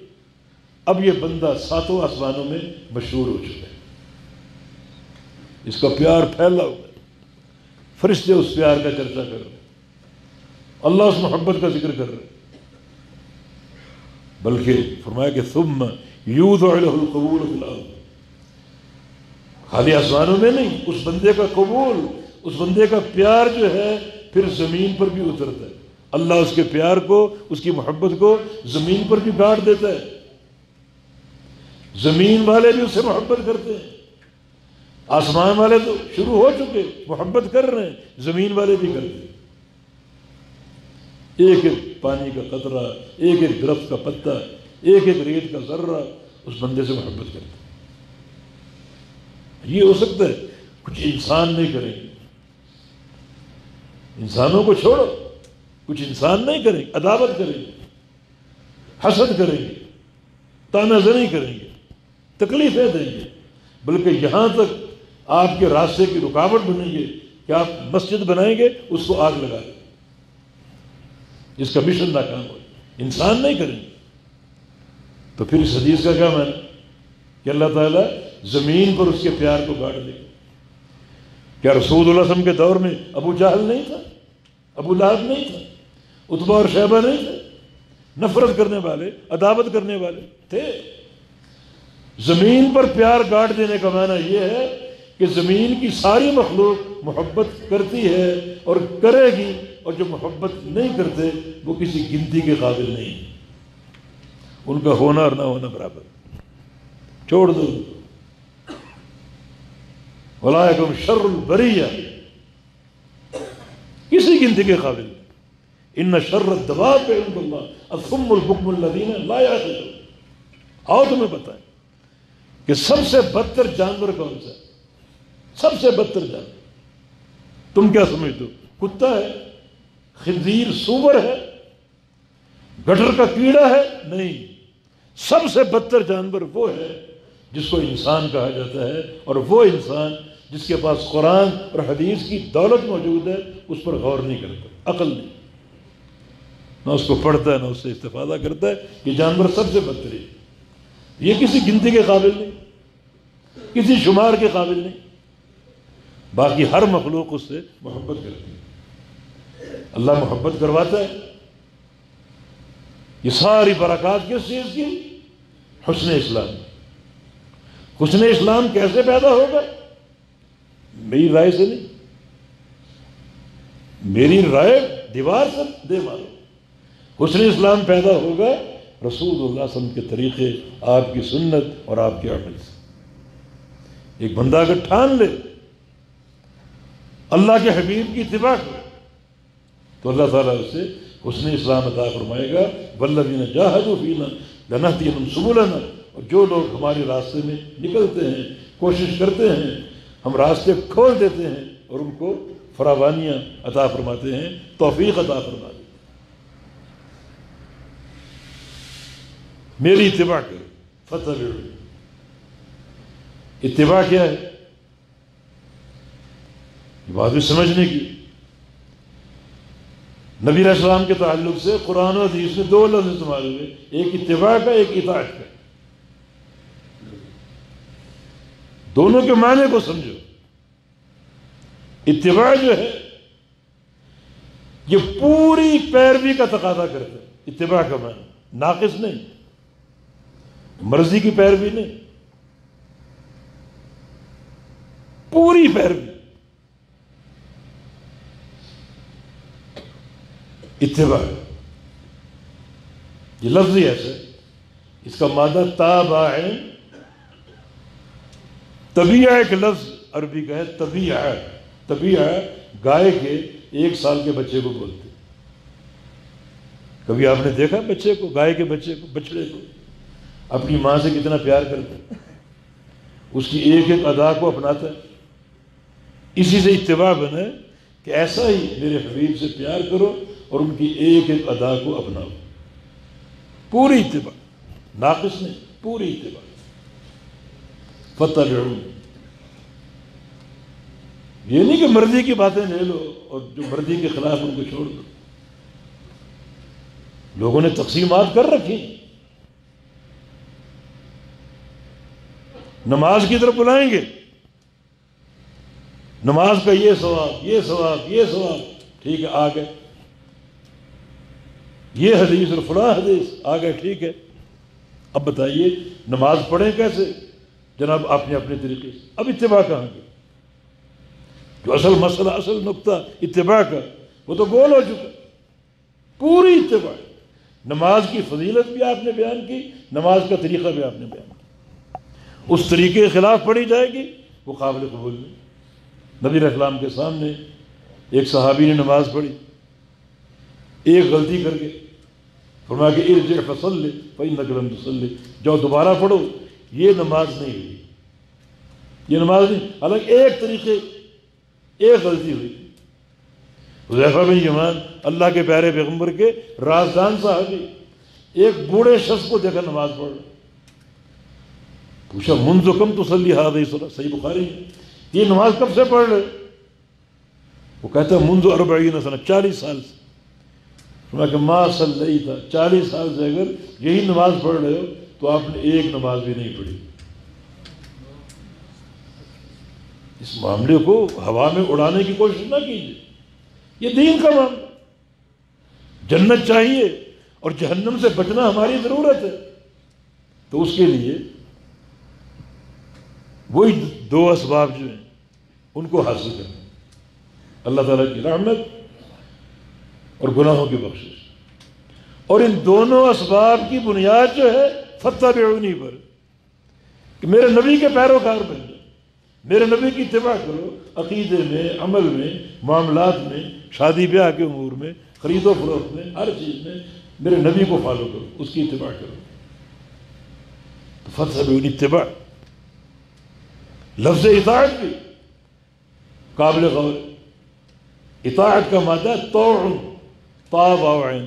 اب یہ بندہ 7 آسمانوں میں مشہور ہو چکا ہے، اس کا پیار پھیلا ہوا ہے، فرشتے اس پیار کا چرچا کر رہے ہیں، اللہ اس محبت کا ذکر کر رہے ہیں۔ بلکہ فرمایا کہ ثم یوضع له القبول فی الارض، خالی آسمانوں میں نہیں، اس بندے کا قبول، اس بندے کا پیار جو ہے پھر زمین پر بھی اترتا ہے۔ اللہ اس کے پیار کو، اس کی محبت کو زمین پر بھی گاڑ دیتا ہے، زمین والے بھی اس سے محبت کرتے ہیں، آسمان والے تو شروع ہو چکے، محبت کر رہے ہیں، زمین والے بھی کرتے ہیں۔ ایک ایک پانی کا قطرہ، ایک ایک درخت کا پتا، ایک ایک ریت کا ذرہ اس بندے سے محبت کرتے ہیں۔ یہ ہو سکتا ہے کچھ انسان نہیں کریں گے، انسانوں کو چھوڑو، کچھ انسان نہیں کریں گے، عداوت کریں گے، حسد کریں گے، تانا زنی کریں گے، تکلیفیں دیں گے، بلکہ یہاں تک آپ کے راستے کی رکاوٹ بنیں گے کہ آپ مسجد بنائیں گے، اس کو آگ لگا دیں، جس کا مشن ناکام ہو۔ انسان نہیں کریں گے۔ تو پھر اس حدیث کا کیا معنی کہ اللہ تعالیٰ زمین پر اس کے پیار کو گاڑ دے گا۔ کیا رسول اللہ صلی اللہ علیہ وسلم کے دور میں ابو جہل نہیں تھا، ابو لہب نہیں تھا، عتبہ اور شیبہ نہیں تھے؟ نفرت کرنے والے، عداوت کرنے والے تھے۔ زمین پر پیار گاڑ دینے کا معنی یہ ہے کہ زمین کی ساری مخلوق محبت کرتی ہے اور کرے گی، اور جو محبت نہیں کرتے وہ کسی گنتی کے قابل نہیں، ان کا ہونا اور نہ ہونا برابر، چھوڑ دو۔ اولئکم شر البریہ، کسی گنتی کے قابل نہیں۔ ان شر الدواب عند اللہ الصم البکم الذین لا یعقلون۔ آؤ تمہیں بتائیں کہ سب سے بدتر جانور کون سا ہے؟ سب سے بدتر جانور تم کیا سمجھتے ہو؟ کتا ہے؟ خنزیر سور ہے؟ گٹر کا کیڑا ہے؟ نہیں، سب سے بدتر جانور وہ ہے جس کو انسان کہا جاتا ہے، اور وہ انسان جس کے پاس قرآن اور حدیث کی دولت موجود ہے اس پر غور نہیں کرتا، عقل نہیں، نہ اس کو پڑھتا ہے نہ اس سے استفادہ کرتا ہے۔ یہ جانور سب سے بدتر ہے، یہ کسی گنتی کے قابل نہیں، کسی شمار کے قابل نہیں، باقی ہر مخلوق اس سے محبت کرتی ہے، اللہ محبت کرواتا ہے۔ یہ ساری برکات کس چیز کی؟ حسن اسلام۔ حسن اسلام کیسے پیدا ہوگا؟ میری رائے سے نہیں، میری رائے دیوار سے دے مارو۔ حسن اسلام پیدا ہوگا رسول اللہ صلی اللہ علیہ وسلم کے طریقے، آپ کی سنت اور آپ کے عمل سے۔ ایک بندہ اگر ٹھان لے اللہ کے حبیب کی اتباع کرے تو اللہ تعالیٰ اسے حسن اسلام عطا فرمائے گا۔ والذین جاہدوا فینا لنہدینہم سبلنا، اور جو لوگ ہمارے راستے میں نکلتے ہیں، کوشش کرتے ہیں، ہم راستے کھول دیتے ہیں اور ان کو فراوانیاں عطا فرماتے ہیں، توفیق عطا فرماتے ہیں۔ میری اتباع کرو، فتبعونی۔ اتباع کیا ہے؟ یہ بات بھی سمجھنے کی۔ نبی علیہ السلام کے تعلق سے قرآن و حدیث میں دو لفظ استعمال ہوئے، ایک اتباع کا، ایک اطاعت کا۔ دونوں کے معنی کو سمجھو۔ اتباع جو ہے یہ پوری پیروی کا تقاضا کرتا ہے، اتباع کا معنی ناقص نہیں، مرضی کی پیروی نہیں، پوری پیروی۔ اتباع یہ لفظ ہی ایسا ہے، اس کا مادہ تابع ہے۔ طبیعہ ایک لفظ عربی کا ہے، طبیعہ۔ طبیعہ گائے کے 1 سال کے بچے کو بولتے۔ کبھی آپ نے دیکھا بچے کو، گائے کے بچے کو، بچڑے کو اپنی ماں سے کتنا پیار کرتا ہے، اس کی ایک ایک ادا کو اپناتا ہے۔ اسی سے اتباع بنا ہے کہ ایسا ہی میرے حبیب سے پیار کرو اور ان کی ایک ایک ادا کو اپناؤ۔ پوری اتباع، ناقص نہیں، پوری اتباع۔ فتبعونی، یہ نہیں کہ مرضی کی باتیں لے لو اور جو مرضی کے خلاف ان کو چھوڑ دو۔ لوگوں نے تقسیمات کر رکھی، نماز کی طرف بلائیں گے، نماز کا یہ ثواب، یہ ثواب، یہ ثواب، ٹھیک ہے آ گئے، یہ حدیث اور فلاں حدیث آ گئے، ٹھیک ہے۔ اب بتائیے نماز پڑھیں کیسے؟ جناب اپنے اپنے طریقے سے۔ اب اتباع کہاں گئی؟ جو اصل مسئلہ، اصل نقطہ اتباع کا، وہ تو گول ہو چکا۔ پوری اتباع، نماز کی فضیلت بھی آپ نے بیان کی، نماز کا طریقہ بھی آپ نے بیان کیا۔ اس طریقے کے خلاف پڑھی جائے گی وہ قابل قبول نہیں۔ نبی علیہ السلام کے سامنے ایک صحابی نے نماز پڑھی، ایک غلطی کر کے فرمایا کہ ارجع فصلی فإنک لم تصلی، جاؤ دوبارہ پڑھو، یہ نماز نہیں ہوئی، یہ نماز نہیں۔ حالانکہ ایک طریقے، ایک غلطی ہوئی۔ حذیفہ بن یمان اللہ کے پیارے پیغمبر کے رازدان صحابی، ایک بوڑھے شخص کو دیکھا نماز پڑھ رہا، پوچھا منذ کم تصلی هذه الصلاۃ، صحیح بخاری ہے، یہ نماز کب سے پڑھ رہے؟ وہ کہتا ہے منذ 40 سنہ، 40 سال سے۔ فرمایا کہ ما صلیت، 40 سال سے اگر یہی نماز پڑھ رہے ہو تو آپ نے ایک نماز بھی نہیں پڑھی۔ اس معاملے کو ہوا میں اڑانے کی کوشش نہ کیجیے، یہ دین کا معاملہ، جنت چاہیے اور جہنم سے بچنا ہماری ضرورت ہے، تو اس کے لیے وہی دو اسباب جو ہیں ان کو حاصل کرنا، اللہ تعالیٰ کی رحمت اور گناہوں کی بخشش، اور ان دونوں اسباب کی بنیاد جو ہے فاتبعونی پر، کہ میرے نبی کے پیروکار بن جائے، میرے نبی کی اتباع کرو، عقیدے میں، عمل میں، معاملات میں، شادی بیاہ کے امور میں، خرید و فروخت میں، ہر چیز میں میرے نبی کو فالو کرو، اس کی اتباع کرو، تو فاتبعونی اتباع، لفظ اطاعت بھی قابل غور، اطاعت کا مادہ طوع، طا با عین،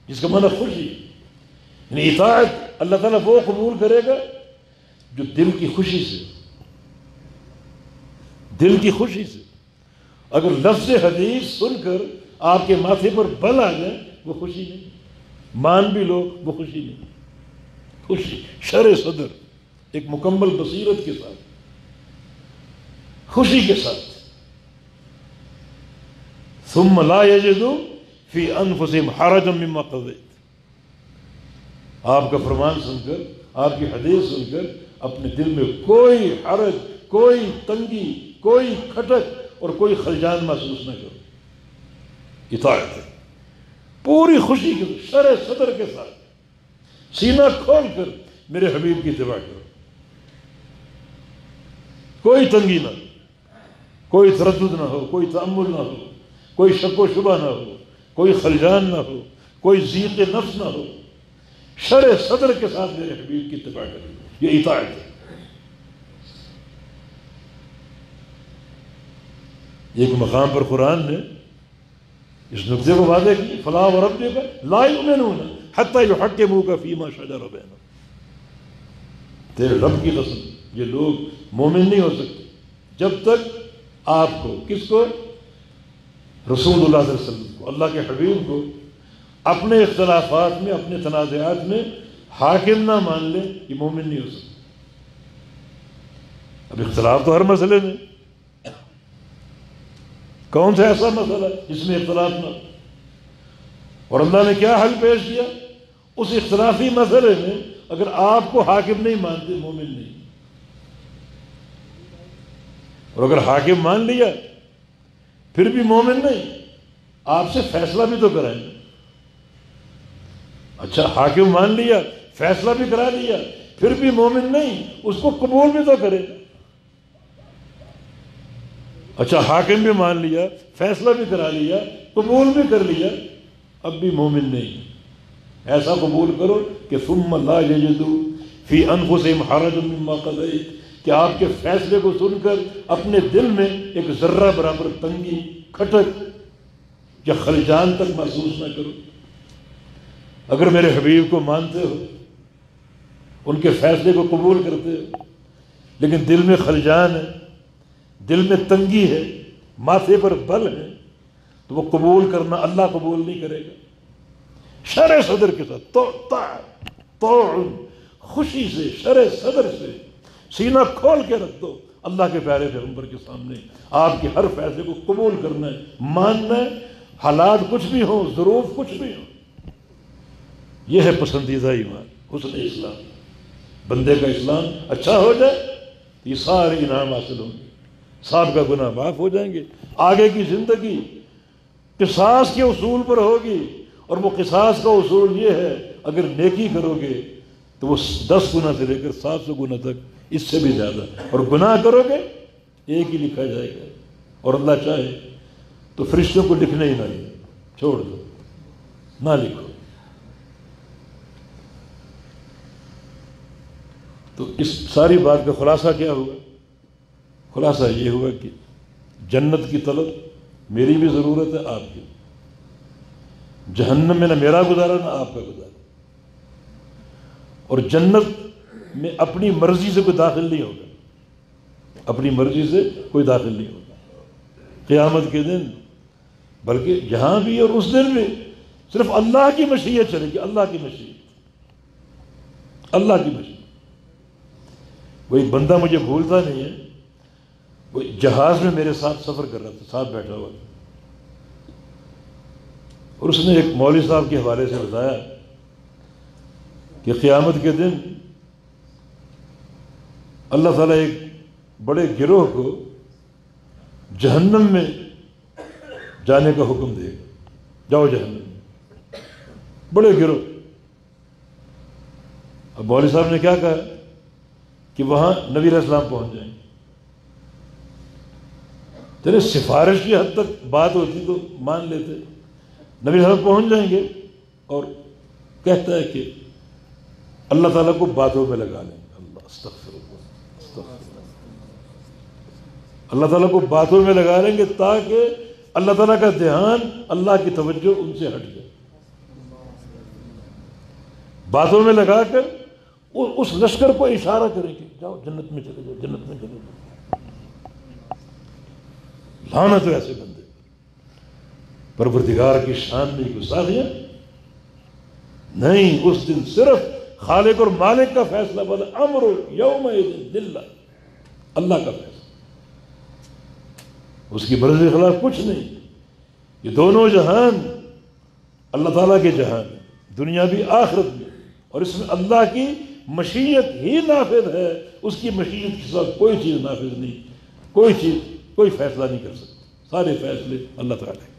جس کا معنی خوشی، یعنی اطاعت اللہ تعالیٰ وہ قبول کرے گا جو دل کی خوشی سے، دل کی خوشی سے، اگر لفظ حدیث سن کر آپ کے ماتھے پر بل آ جائے وہ خوشی نہیں، مان بھی لو وہ خوشی نہیں، خوشی شرع صدر، ایک مکمل بصیرت کے ساتھ، خوشی کے ساتھ، ثم لا یجدوا فی انفسہم حرجا مما قضیت، آپ کا فرمان سن کر، آپ کی حدیث سن کر اپنے دل میں کوئی حرج، کوئی تنگی، کوئی کھٹک اور کوئی خلجان محسوس نہ کرو، اطاعت ہے، پوری خوشی کے شرع صدر کے ساتھ سینہ کھول کر میرے حبیب کی اتباع کرو، کوئی تنگی نہ ہو، کوئی تردد نہ ہو، کوئی تأمل نہ ہو، کوئی شک و شبہ نہ ہو، کوئی خلجان نہ ہو، کوئی ضیق نفس نہ ہو، شرع صدر کے ساتھ میرے حبیب کی اتباع کرو، یہ اطاعت ہے۔ ایک مقام پر قرآن نے اس نقطے کو واضح کی، فلا وربک لا یؤمنون حتی یحکموک فیما شجر بینہم، تیرے رب کی قسم یہ لوگ مومن نہیں ہو سکتے جب تک آپ کو، کس کو؟ رسول اللہ صلی اللہ علیہ وسلم کو، اللہ کے حبیب کو اپنے اختلافات میں، اپنے تنازعات میں حاکم نہ مان لے، یہ مومن نہیں ہو سکتا۔ اب اختلاف تو ہر مسئلے میں، کون سا ایسا مسئلہ جس میں اختلاف نہ ہو؟ اور اللہ نے کیا حل پیش کیا؟ اس اختلافی مسئلے میں اگر آپ کو حاکم نہیں مانتے، مومن نہیں، اور اگر حاکم مان لیا پھر بھی مومن نہیں، آپ سے فیصلہ بھی تو کرائیں۔ اچھا حاکم مان لیا، فیصلہ بھی کرا لیا، پھر بھی مومن نہیں، اس کو قبول بھی تو کرے۔ اچھا حاکم بھی مان لیا، فیصلہ بھی کرا لیا، قبول بھی کر لیا، اب بھی مومن نہیں، ایسا قبول کرو کہ ثم لا یجدوا فی انفسہم حرجا مما قضیت، کہ آپ کے فیصلے کو سن کر اپنے دل میں ایک ذرہ برابر تنگی، کھٹک یا خلجان تک محسوس نہ کرو۔ اگر میرے حبیب کو مانتے ہو، ان کے فیصلے کو قبول کرتے ہو، لیکن دل میں خلجان ہے، دل میں تنگی ہے، ماتھے پر بل ہے، تو وہ قبول کرنا اللہ قبول نہیں کرے گا۔ شرع صدر کے ساتھ طوع، خوشی سے، شرع صدر سے سینہ کھول کے رکھ دو اللہ کے پیارے پیغمبر کے سامنے، آپ کے ہر فیصلے کو قبول کرنا ہے، ماننا ہے، حالات کچھ بھی ہوں، ظروف کچھ بھی ہوں۔ یہ ہے پسندیدہ ایمان، حسن اسلام۔ بندے کا اسلام اچھا ہو جائے تو یہ سارے انعام حاصل ہوں گے، صاحب کا گناہ معاف ہو جائیں گے، آگے کی زندگی قصاص کے اصول پر ہوگی، اور وہ قصاص کا اصول یہ ہے اگر نیکی کرو گے تو وہ 10 گنا سے لے کر 700 گنا تک، اس سے بھی زیادہ، اور گناہ کرو گے ایک ہی لکھا جائے گا، اور اللہ چاہے تو فرشتوں کو لکھنا ہی نہ ہے، چھوڑ دو، نہ لکھو۔ تو اس ساری بات کا خلاصہ کیا ہوا؟ خلاصہ یہ ہوا کہ جنت کی طلب میری بھی ضرورت ہے، آپ کی، جہنم میں نہ میرا گزارا نہ آپ کا گزارا، اور جنت میں اپنی مرضی سے کوئی داخل نہیں ہوگا، اپنی مرضی سے کوئی داخل نہیں ہوگا قیامت کے دن، بلکہ یہاں بھی اور اس دن بھی صرف اللہ کی مشیت چلے گی، اللہ کی مشیت، اللہ کی مشیت۔ وہی بندہ مجھے بھولتا نہیں ہے، وہ جہاز میں میرے ساتھ سفر کر رہا تھا، ساتھ بیٹھا ہوا تھا، اور اس نے ایک مولوی صاحب کے حوالے سے بتایا کہ قیامت کے دن اللہ تعالیٰ ایک بڑے گروہ کو جہنم میں جانے کا حکم دے گا، جاؤ جہنم میں، بڑے گروہ۔ اب مولوی صاحب نے کیا کہا کہ وہاں نبی علیہ السلام پہنچ جائیں گے۔ تیرے سفارش کی حد تک بات ہوتی تو مان لیتے، نبی صاحب پہنچ جائیں گے، اور کہتا ہے کہ اللہ تعالیٰ کو باتوں میں لگا لیں گے، اللہ استغفر اللہ استغفر اللہ، اللہ تعالیٰ کو باتوں میں لگا لیں گے تاکہ اللہ تعالیٰ کا دھیان، اللہ کی توجہ ان سے ہٹ جائے، باتوں میں لگا کر اس لشکر کو اشارہ کریں کہ جاؤ جنت میں چلے جاؤ، جنت میں چلے جاؤ۔ لعنت ہے ایسے بندے، پروردگار کی شان میں گستاخیاں نہیں۔ اس دن صرف خالق اور مالک کا فیصلہ، بل امر یومئذ للہ، اللہ کا فیصلہ، اس کی مرضی کے خلاف کچھ نہیں۔ یہ دونوں جہان اللہ تعالیٰ کے جہان ہیں، دنیا بھی آخرت بھی، اور اس میں اللہ کی مشیت ہی نافذ ہے، اس کی مشیت کے ساتھ کوئی چیز نافذ نہیں، کوئی چیز، کوئی فیصلہ نہیں کر سکتا، سارے فیصلے اللہ تعالیٰ کے۔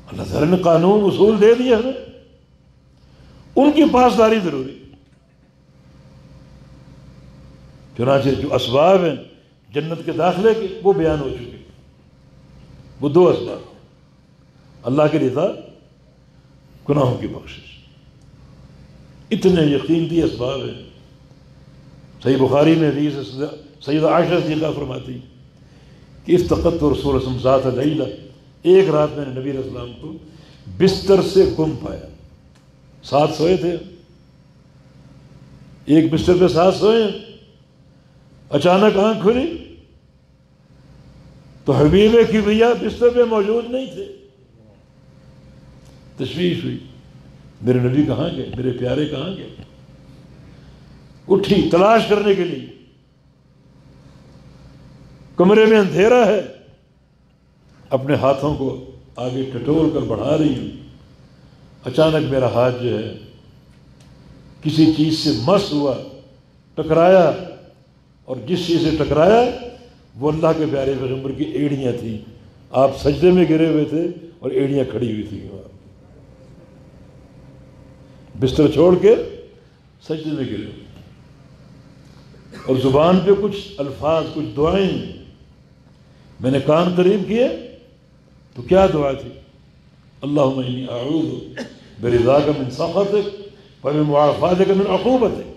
اللہ تعالیٰ نے قانون اصول دے دیا ہمیں، ان کی پاسداری ضروری۔ چنانچہ جو اسباب ہیں جنت کے داخلے کے وہ بیان ہو چکے، وہ دو اسباب، اللہ کی رضا، گناہوں کی بخشش، اتنے یقینی اسباب ہیں۔ صحیح بخاری میں حدیث سیدہ عائشہ صدیقہ فرماتی کہ افتقدت رسول اللہ ذات لیلہ، ایک رات میں نے نبی علیہ السلام کو بستر سے گم پایا، ساتھ سوئے تھے، ایک بستر پہ ساتھ سوئے، اچانک آنکھ کھلی تو حبیب کبریا بستر پہ موجود نہیں تھے۔ تشویش ہوئی، میرے نبی کہاں گئے، میرے پیارے کہاں گئے؟ اٹھی تلاش کرنے کے لیے، کمرے میں اندھیرا ہے، اپنے ہاتھوں کو آگے ٹٹول کر بڑھا رہی ہوں، اچانک میرا ہاتھ جو ہے کسی چیز سے مس ہوا، ٹکرایا، اور جس چیز سے ٹکرایا وہ اللہ کے پیارے پیغمبر کی ایڑیاں تھیں۔ آپ سجدے میں گرے ہوئے تھے اور ایڑیاں کھڑی ہوئی تھیں، بستر چھوڑ کے سجدے میں گرے ہوئے، اور زبان پہ کچھ الفاظ، کچھ دعائیں میں نے کان قریب کیے تو کیا دعا تھی؟ اللہم انی اعوذ برضاک من سخطک وبمعافاتک من عقوبتک،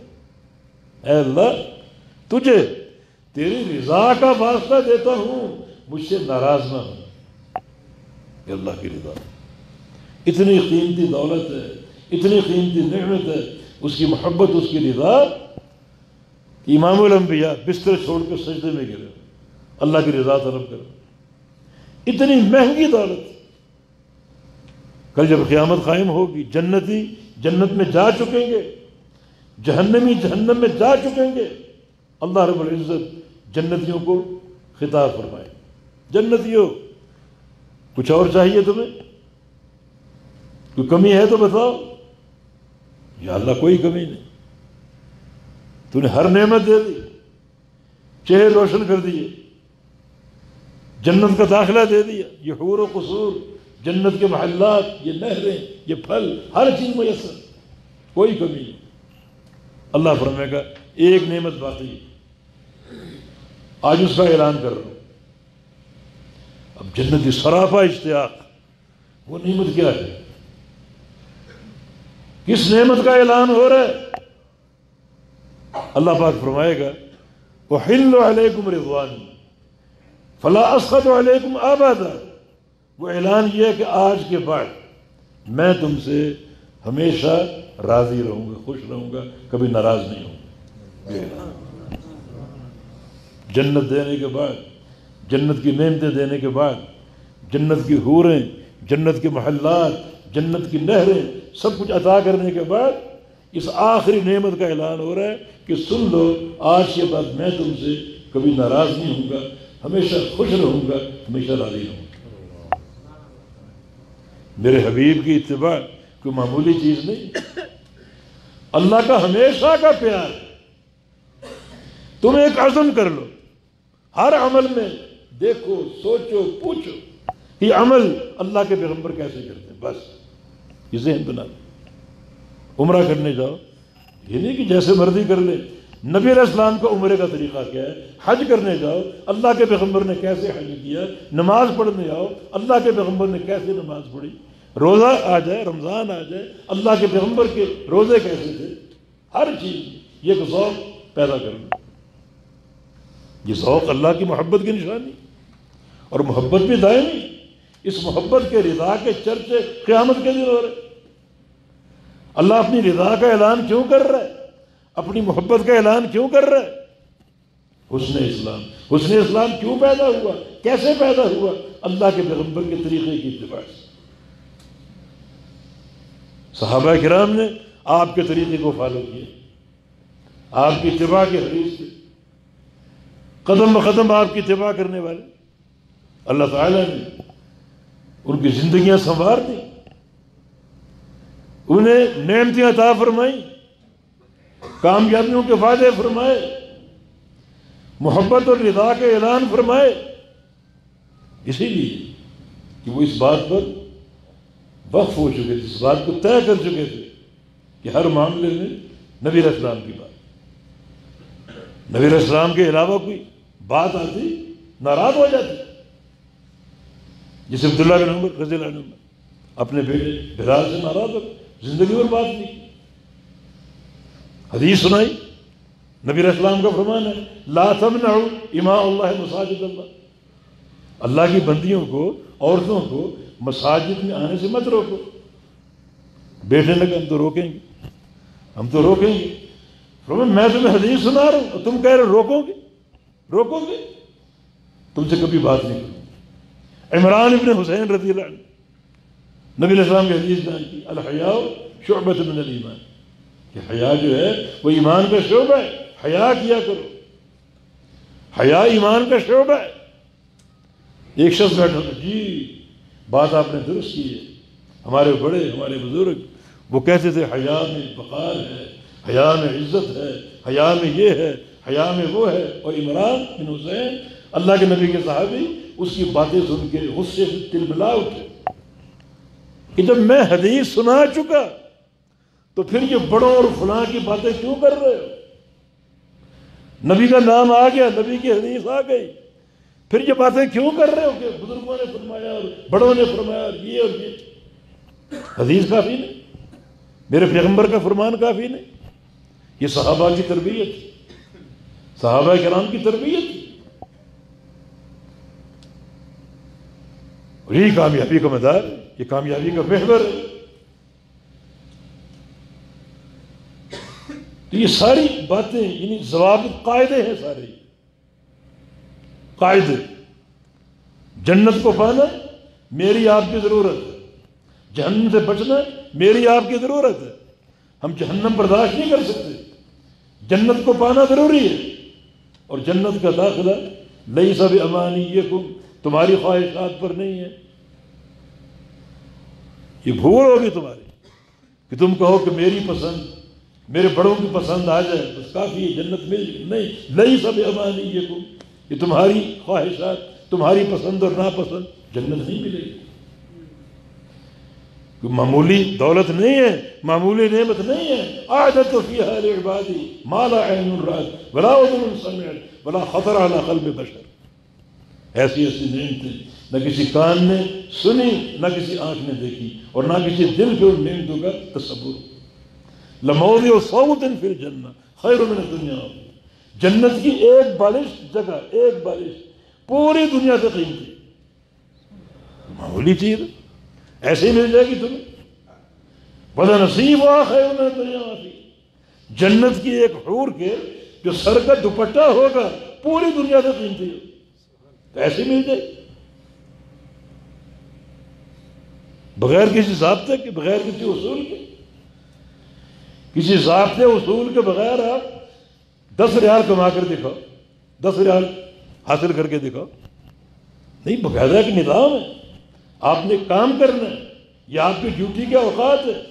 اے اللہ تجھے تیری رضا کا واسطہ دیتا ہوں، مجھ سے ناراض نہ ہو۔ کہ اللہ کی رضا اتنی قیمتی دولت ہے، اتنی قیمتی نعمت ہے، اس کی محبت، اس کی رضا، کہ امام الانبیاء بستر چھوڑ کے سجدے میں گرے، اللہ کی رضا طلب کرو، اتنی مہنگی دولت۔ کل جب قیامت قائم ہوگی، جنتی جنت میں جا چکیں گے، جہنمی جہنم میں جا چکیں گے، اللہ رب العزت جنتیوں کو خطاب فرمائے، جنتیوں کچھ اور چاہیے تمہیں؟ کوئی کمی ہے تو بتاؤ۔ یا اللہ کوئی کمی نہیں، تو نے ہر نعمت دے دی، چہرے روشن کر دیے، جنت کا داخلہ دے دیا، یہ حور و قصور، جنت کے محلات، یہ نہریں، یہ پھل، ہر چیز میسر، کوئی کمی نہیں۔ اللہ فرمائے گا ایک نعمت باقی ہے، آج اس کا اعلان کر رہا ہوں۔ اب جنتی سراپا اشتیاق، وہ نعمت کیا ہے؟ کس نعمت کا اعلان ہو رہا ہے؟ اللہ پاک فرمائے گا احل علیکم رضوانی فلا اسخط علیکم ابدا، وہ اعلان یہ ہے کہ آج کے بعد میں تم سے ہمیشہ راضی رہوں گا، خوش رہوں گا، کبھی ناراض نہیں ہوں گا۔ جنت دینے کے بعد، جنت کی نعمتیں دینے کے بعد، جنت کی حوریں، جنت کے محلات، جنت کی نہریں، سب کچھ عطا کرنے کے بعد اس آخری نعمت کا اعلان ہو رہا ہے کہ سن لو، آج کے بعد میں تم سے کبھی ناراض نہیں ہوں گا، ہمیشہ خوش رہوں گا، ہمیشہ راضی رہوں گا۔ میرے حبیب کی اتباع کوئی معمولی چیز نہیں، اللہ کا ہمیشہ کا پیار۔ تم ایک عزم کر لو، ہر عمل میں دیکھو، سوچو، پوچھو یہ عمل اللہ کے پیغمبر کیسے کرتے ہیں، بس یہ ذہن بنا لو۔ عمرہ کرنے جاؤ، یہ نہیں کہ جیسے مرضی کر لے، نبی علیہ السلام کا عمرے کا طریقہ کیا ہے؟ حج کرنے جاؤ، اللہ کے پیغمبر نے کیسے حج کیا؟ نماز پڑھنے جاؤ، اللہ کے پیغمبر نے کیسے نماز پڑھی؟ روزہ آ جائے، رمضان آ جائے، اللہ کے پیغمبر کے روزے کیسے تھے؟ ہر چیز یہ ذوق پیدا کرنا، یہ ذوق اللہ کی محبت کی نشانی، اور محبت بھی دائمی۔ اس محبت کے رضا کے چرچے قیامت کے دن ہو رہے۔ اللہ اپنی رضا کا اعلان کیوں کر رہا ہے؟ اپنی محبت کا اعلان کیوں کر رہا ہے؟ حسن اسلام، حسن اسلام کیوں پیدا ہوا؟ کیسے پیدا ہوا؟ اللہ کے پیغمبر کے طریقے کی اتباع سے۔ صحابہ کرام نے آپ کے طریقے کو فالو کیا، آپ کی اتباع کے حدیث سے قدم بقدم آپ کی اتباع کرنے والے اللہ تعالیٰ نے ان کی زندگیاں سنوار دی، انہیں نعمتیں عطا فرمائیں، کامیابیوں کے وعدے فرمائے، محبت اور رضا کے اعلان فرمائے، اسی لیے کہ وہ اس بات پر وقف ہو چکے تھے، اس بات کو طے کر چکے تھے کہ ہر معاملے میں نبی علیہ السلام کی بات، نبی علیہ السلام کے علاوہ کوئی بات آتی ناراض ہو جاتی۔ جیسے عبداللہ بن عمر رضی اللہ عنہ اپنے بیٹے بلال سے ناراض ہو، زندگی پر بات نہیں کی، حدیث سنائی، نبی علیہ السلام کا فرمان ہے لا تمنعوا اماء اللہ مساجد اللہ، اللہ کی بندیوں کو، عورتوں کو مساجد میں آنے سے مت روکو۔ بیٹے نے کہا ہم تو روکیں گے، ہم تو روکیں گے۔ فرمایا میں تمہیں حدیث سنا رہا ہوں اور تم کہہ رہے روکو گے، روکو گے، تم سے کبھی بات نہیں کروں۔ عمران ابن حسین رضی اللہ عنہ نبی علیہ السلام کی حدیث بیان کی الحیاء شعبۃ من الایمان، کہ حیا جو ہے وہ ایمان کا شعبہ ہے، حیا کیا کرو، حیا ایمان کا شعبہ ہے۔ ایک شخص بیٹھا تھا، جی بات آپ نے درست کی ہے، ہمارے بڑے، ہمارے بزرگ وہ کہتے تھے حیا میں وقار ہے، حیا میں عزت ہے، حیا میں یہ ہے، حیا میں وہ ہے، اور عمران بن حسین اللہ کے نبی کے صحابی اس کی باتیں سن کے غصے سے تلبلا اٹھے کہ جب میں حدیث سنا چکا تو پھر یہ بڑوں اور فلاں کی باتیں کیوں کر رہے ہو؟ نبی کا نام آ گیا، نبی کی حدیث آ گئی، پھر یہ باتیں کیوں کر رہے ہو کہ بزرگوں نے فرمایا اور بڑوں نے فرمایا اور یہ حدیث کافی نہیں، میرے پیغمبر کا فرمان کافی نہیں؟ یہ صحابہ کی تربیت، صحابہ کرام کی تربیت، اور یہی کامیابی کا مدار، یہ کامیابی کا محور ہے۔ تو یہ ساری باتیں یعنی ضوابط، قاعدے ہیں، سارے قاعدے۔ جنت کو پانا میری آپ کی ضرورت ہے، جہنم سے بچنا میری آپ کی ضرورت ہے۔ ہم جہنم برداشت نہیں کر سکتے، جنت کو پانا ضروری ہے، اور جنت کا داخلہ لیس بامانیکم، تمہاری خواہشات پر نہیں ہے۔ یہ بھول ہوگی تمہاری کہ تم کہو کہ میری پسند، میرے بڑوں کی پسند آ جائے بس کافی ہے، جنت مل جائے، نہیں، لیس بامانیکم، یہ تمہاری خواہشات، تمہاری پسند اور ناپسند جنت نہیں ملے گی۔ معمولی دولت نہیں ہے، معمولی نعمت نہیں ہے۔ اعددت فیہا لعبادی ما لا عین رأت ولا اذن سمعت ولا خطر علی قلب بشر، ایسی ایسی نعمتیں نہ کسی کان نے سنی، نہ کسی آنکھ نے دیکھی، اور نہ کسی دل پہ ان نعمتوں کا تصور۔ لموضع صوت فی الجنہ خیر من الدنیا، جنت کی ایک بالش جگہ، ایک بالش پوری دنیا سے قیمتی، معمولی چیز ایسے ہی مل جائے گی تمہیں۔ وَلَنَصِيبُهَا خَيْرٌ مِنَ الدُّنْيَا وَمَا فِيهَا، جنت کی ایک حور کے جو سر کا دوپٹہ ہوگا پوری دنیا سے قیمتی ہو، تو ایسے مل جائے بغیر کسی ضابطے کے، بغیر کسی اصول کے۔ کسی ضابطے اصول کے بغیر آپ 10 ریال کما کر دکھاؤ، 10 ریال حاصل کر کے دکھاؤ، نہیں، باقاعدہ ایک نظام ہے، آپ نے کام کرنا ہے، یہ آپ کی ڈیوٹی کے اوقات ہے،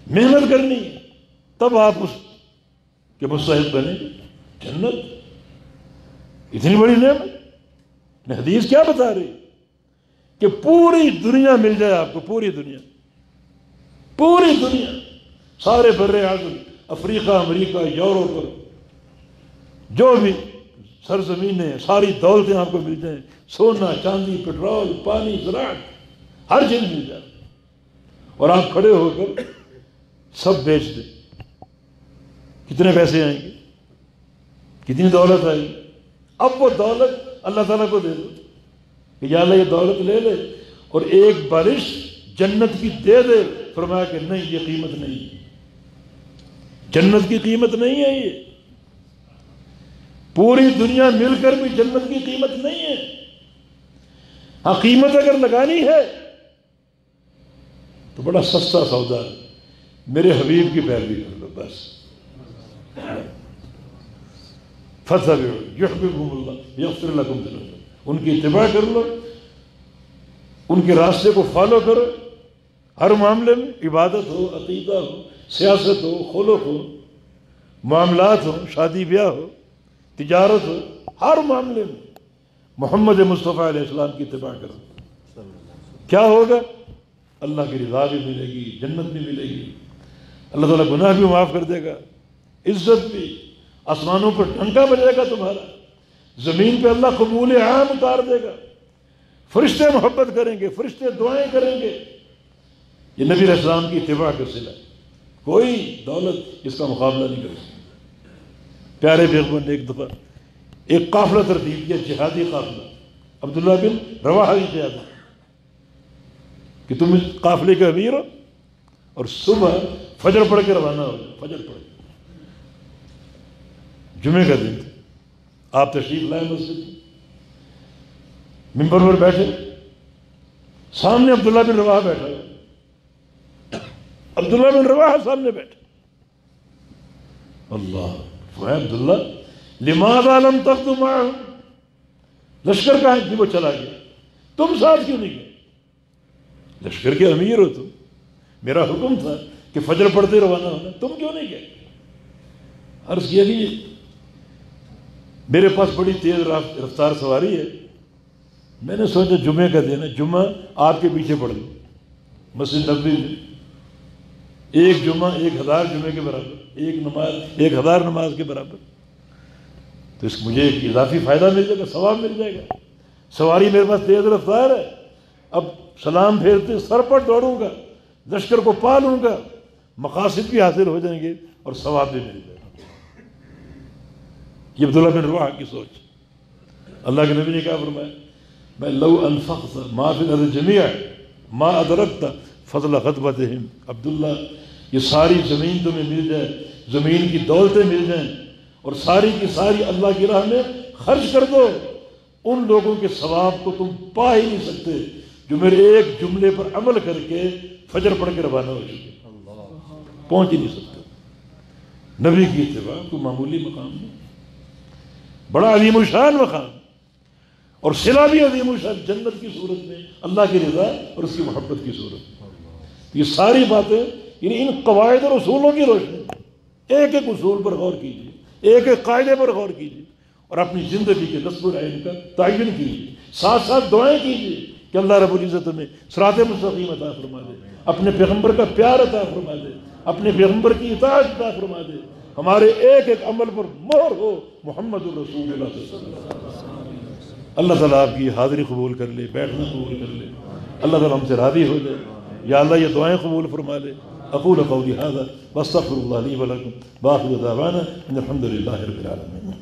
محنت کرنی ہے، تب آپ اس کے مستحق بنیں گے۔ جنت اتنی بڑی نعمت، حدیث کیا بتا رہی کہ پوری دنیا مل جائے آپ کو، پوری دنیا، پوری دنیا، سارے بر اعظم، افریقہ، امریکہ، یورپ، جو بھی سرزمینیں، ساری دولتیں آپ کو مل جائیں، سونا، چاندی، پیٹرول، پانی، زراعت، ہر چیز مل جائے، اور آپ کھڑے ہو کر سب بیچ دیں، کتنے پیسے آئیں گے، کتنی دولت آئے گی؟ اب وہ دولت اللہ تعالیٰ کو دے دو کہ یا اللہ یہ دولت لے لے، اور ایک بارش جنت کی دے دے، فرمایا کہ نہیں، یہ قیمت نہیں ہے، جنت کی قیمت نہیں ہے، یہ پوری دنیا مل کر بھی جنت کی قیمت نہیں ہے۔ ہاں، قیمت اگر لگانی ہے تو بڑا سستا سودا ہے، میرے حبیب کی پیروی کر لو بس، فَاتَّبِعُوا يُحْبِبْكُمُ اللَّهُ يَغْفِرْ لَكُمْ ذُنُوبَكُمْ، ان کی اتباع کر لو، ان کے راستے کو فالو کرو، ہر معاملے میں، عبادت ہو، عقیدہ ہو، سیاست ہو، خلق ہو، معاملات ہو، شادی بیاہ ہو، تجارت ہو، ہر معاملے میں محمد مصطفیٰ علیہ السلام کی اتباع کرو، کیا ہوگا؟ اللہ کی رضا بھی ملے گی، جنت بھی ملے گی، اللہ تعالیٰ گناہ بھی معاف کر دے گا، عزت بھی، آسمانوں پر ڈنکا بجے گا تمہارا، زمین پہ اللہ قبول عام اتار دے گا، فرشتے محبت کریں گے، فرشتے دعائیں کریں گے، یہ نبی علیہ السلام کی اتباع کا صلہ ہے، کوئی دولت اس کا مقابلہ نہیں کر سکتی۔ پیارے پیغمبر نے ایک دفعہ ایک قافلہ ترتیب کیا، جہادی قافلہ، عبداللہ بن رواحہ کی قیادت، کہ تم اس قافلے کے امیر ہو، اور صبح فجر پڑھ کے روانہ ہو جاؤ، فجر پڑھ کے، جمعے کا دن تھا، آپ تشریف لائے مسجد میں، ممبر پر بیٹھے، سامنے عبداللہ بن رواحہ بیٹھا ہوا، عبداللہ بن رواحہ سامنے بیٹھا، اللہ، عبداللہ لماذا لم تغدو معهم، لشکر کہاں ہے؟ وہ چلا گیا، تم ساتھ کیوں نہیں گئے؟ لشکر کے امیر ہو تم، میرا حکم تھا کہ فجر پڑھتے روانہ ہونا، تم کیوں نہیں گئے؟ عرض کیا کہ میرے پاس بڑی تیز رفتار سواری ہے، میں نے سوچا جمعے کا دن ہے، جمعہ آپ کے پیچھے پڑھ لوں، مسجد نبوی میں ایک جمعہ 1000 جمعے کے برابر، ایک نماز 1000 نماز کے برابر، تو اس مجھے ایک اضافی فائدہ مل جائے گا، ثواب مل جائے گا، سواری میرے پاس تیز رفتار ہے، اب سلام پھیرتے سر پر دوڑوں گا، لشکر کو پالوں گا، مقاصد بھی حاصل ہو جائیں گے اور ثواب بھی مل جائے گا۔ یہ عبداللہ بن رواحہ کی سوچ، اللہ کے نبی نے کیا فرمایا؟ میں لو انفقت ما فی الارض جمیعا ما ادرکت فضل خطبتہم، عبداللہ یہ ساری زمین تمہیں مل جائے، زمین کی دولتیں مل جائیں، اور ساری کی ساری اللہ کی راہ میں خرچ کر دو، ان لوگوں کے ثواب کو تم پا ہی نہیں سکتے جو میرے ایک جملے پر عمل کر کے فجر پڑھ کے روانہ ہو چکے، پہنچ ہی نہیں سکتے۔ نبی کی اتباع کوئی معمولی مقام نہیں، بڑا عظیم الشان مقام، اور صلہ بھی عظیم الشان، جنت کی صورت میں اللہ کی رضا اور اس کی محبت کی صورت۔ یہ ساری باتیں یعنی ان قواعد اور اصولوں کی روشنی، ایک ایک اصول پر غور کیجیے، ایک ایک قاعدے پر غور کیجیے، اور اپنی زندگی کے نصب العین کا تعین کیجیے، ساتھ ساتھ دعائیں کیجیے کہ اللہ رب العزت ہمیں صراط مستقیم عطا فرما دے، اپنے پیغمبر کا پیار عطا فرما دے، اپنے پیغمبر کی اطاعت عطا فرما دے، ہمارے ایک ایک عمل پر مہر ہو محمد الرسول اللہ صلی اللہ علیہ وسلم۔ اللہ تعالیٰ آپ کی حاضری قبول کر لے، بیٹھنا قبول کر لے، اللہ تعالیٰ ہم سے راضی ہو جائے، یا اللہ یہ دعائیں قبول فرما لے۔ اقول قولی هذا واستغفر الله لي ولكم، واخر دعوانا ان الحمد لله رب العالمين۔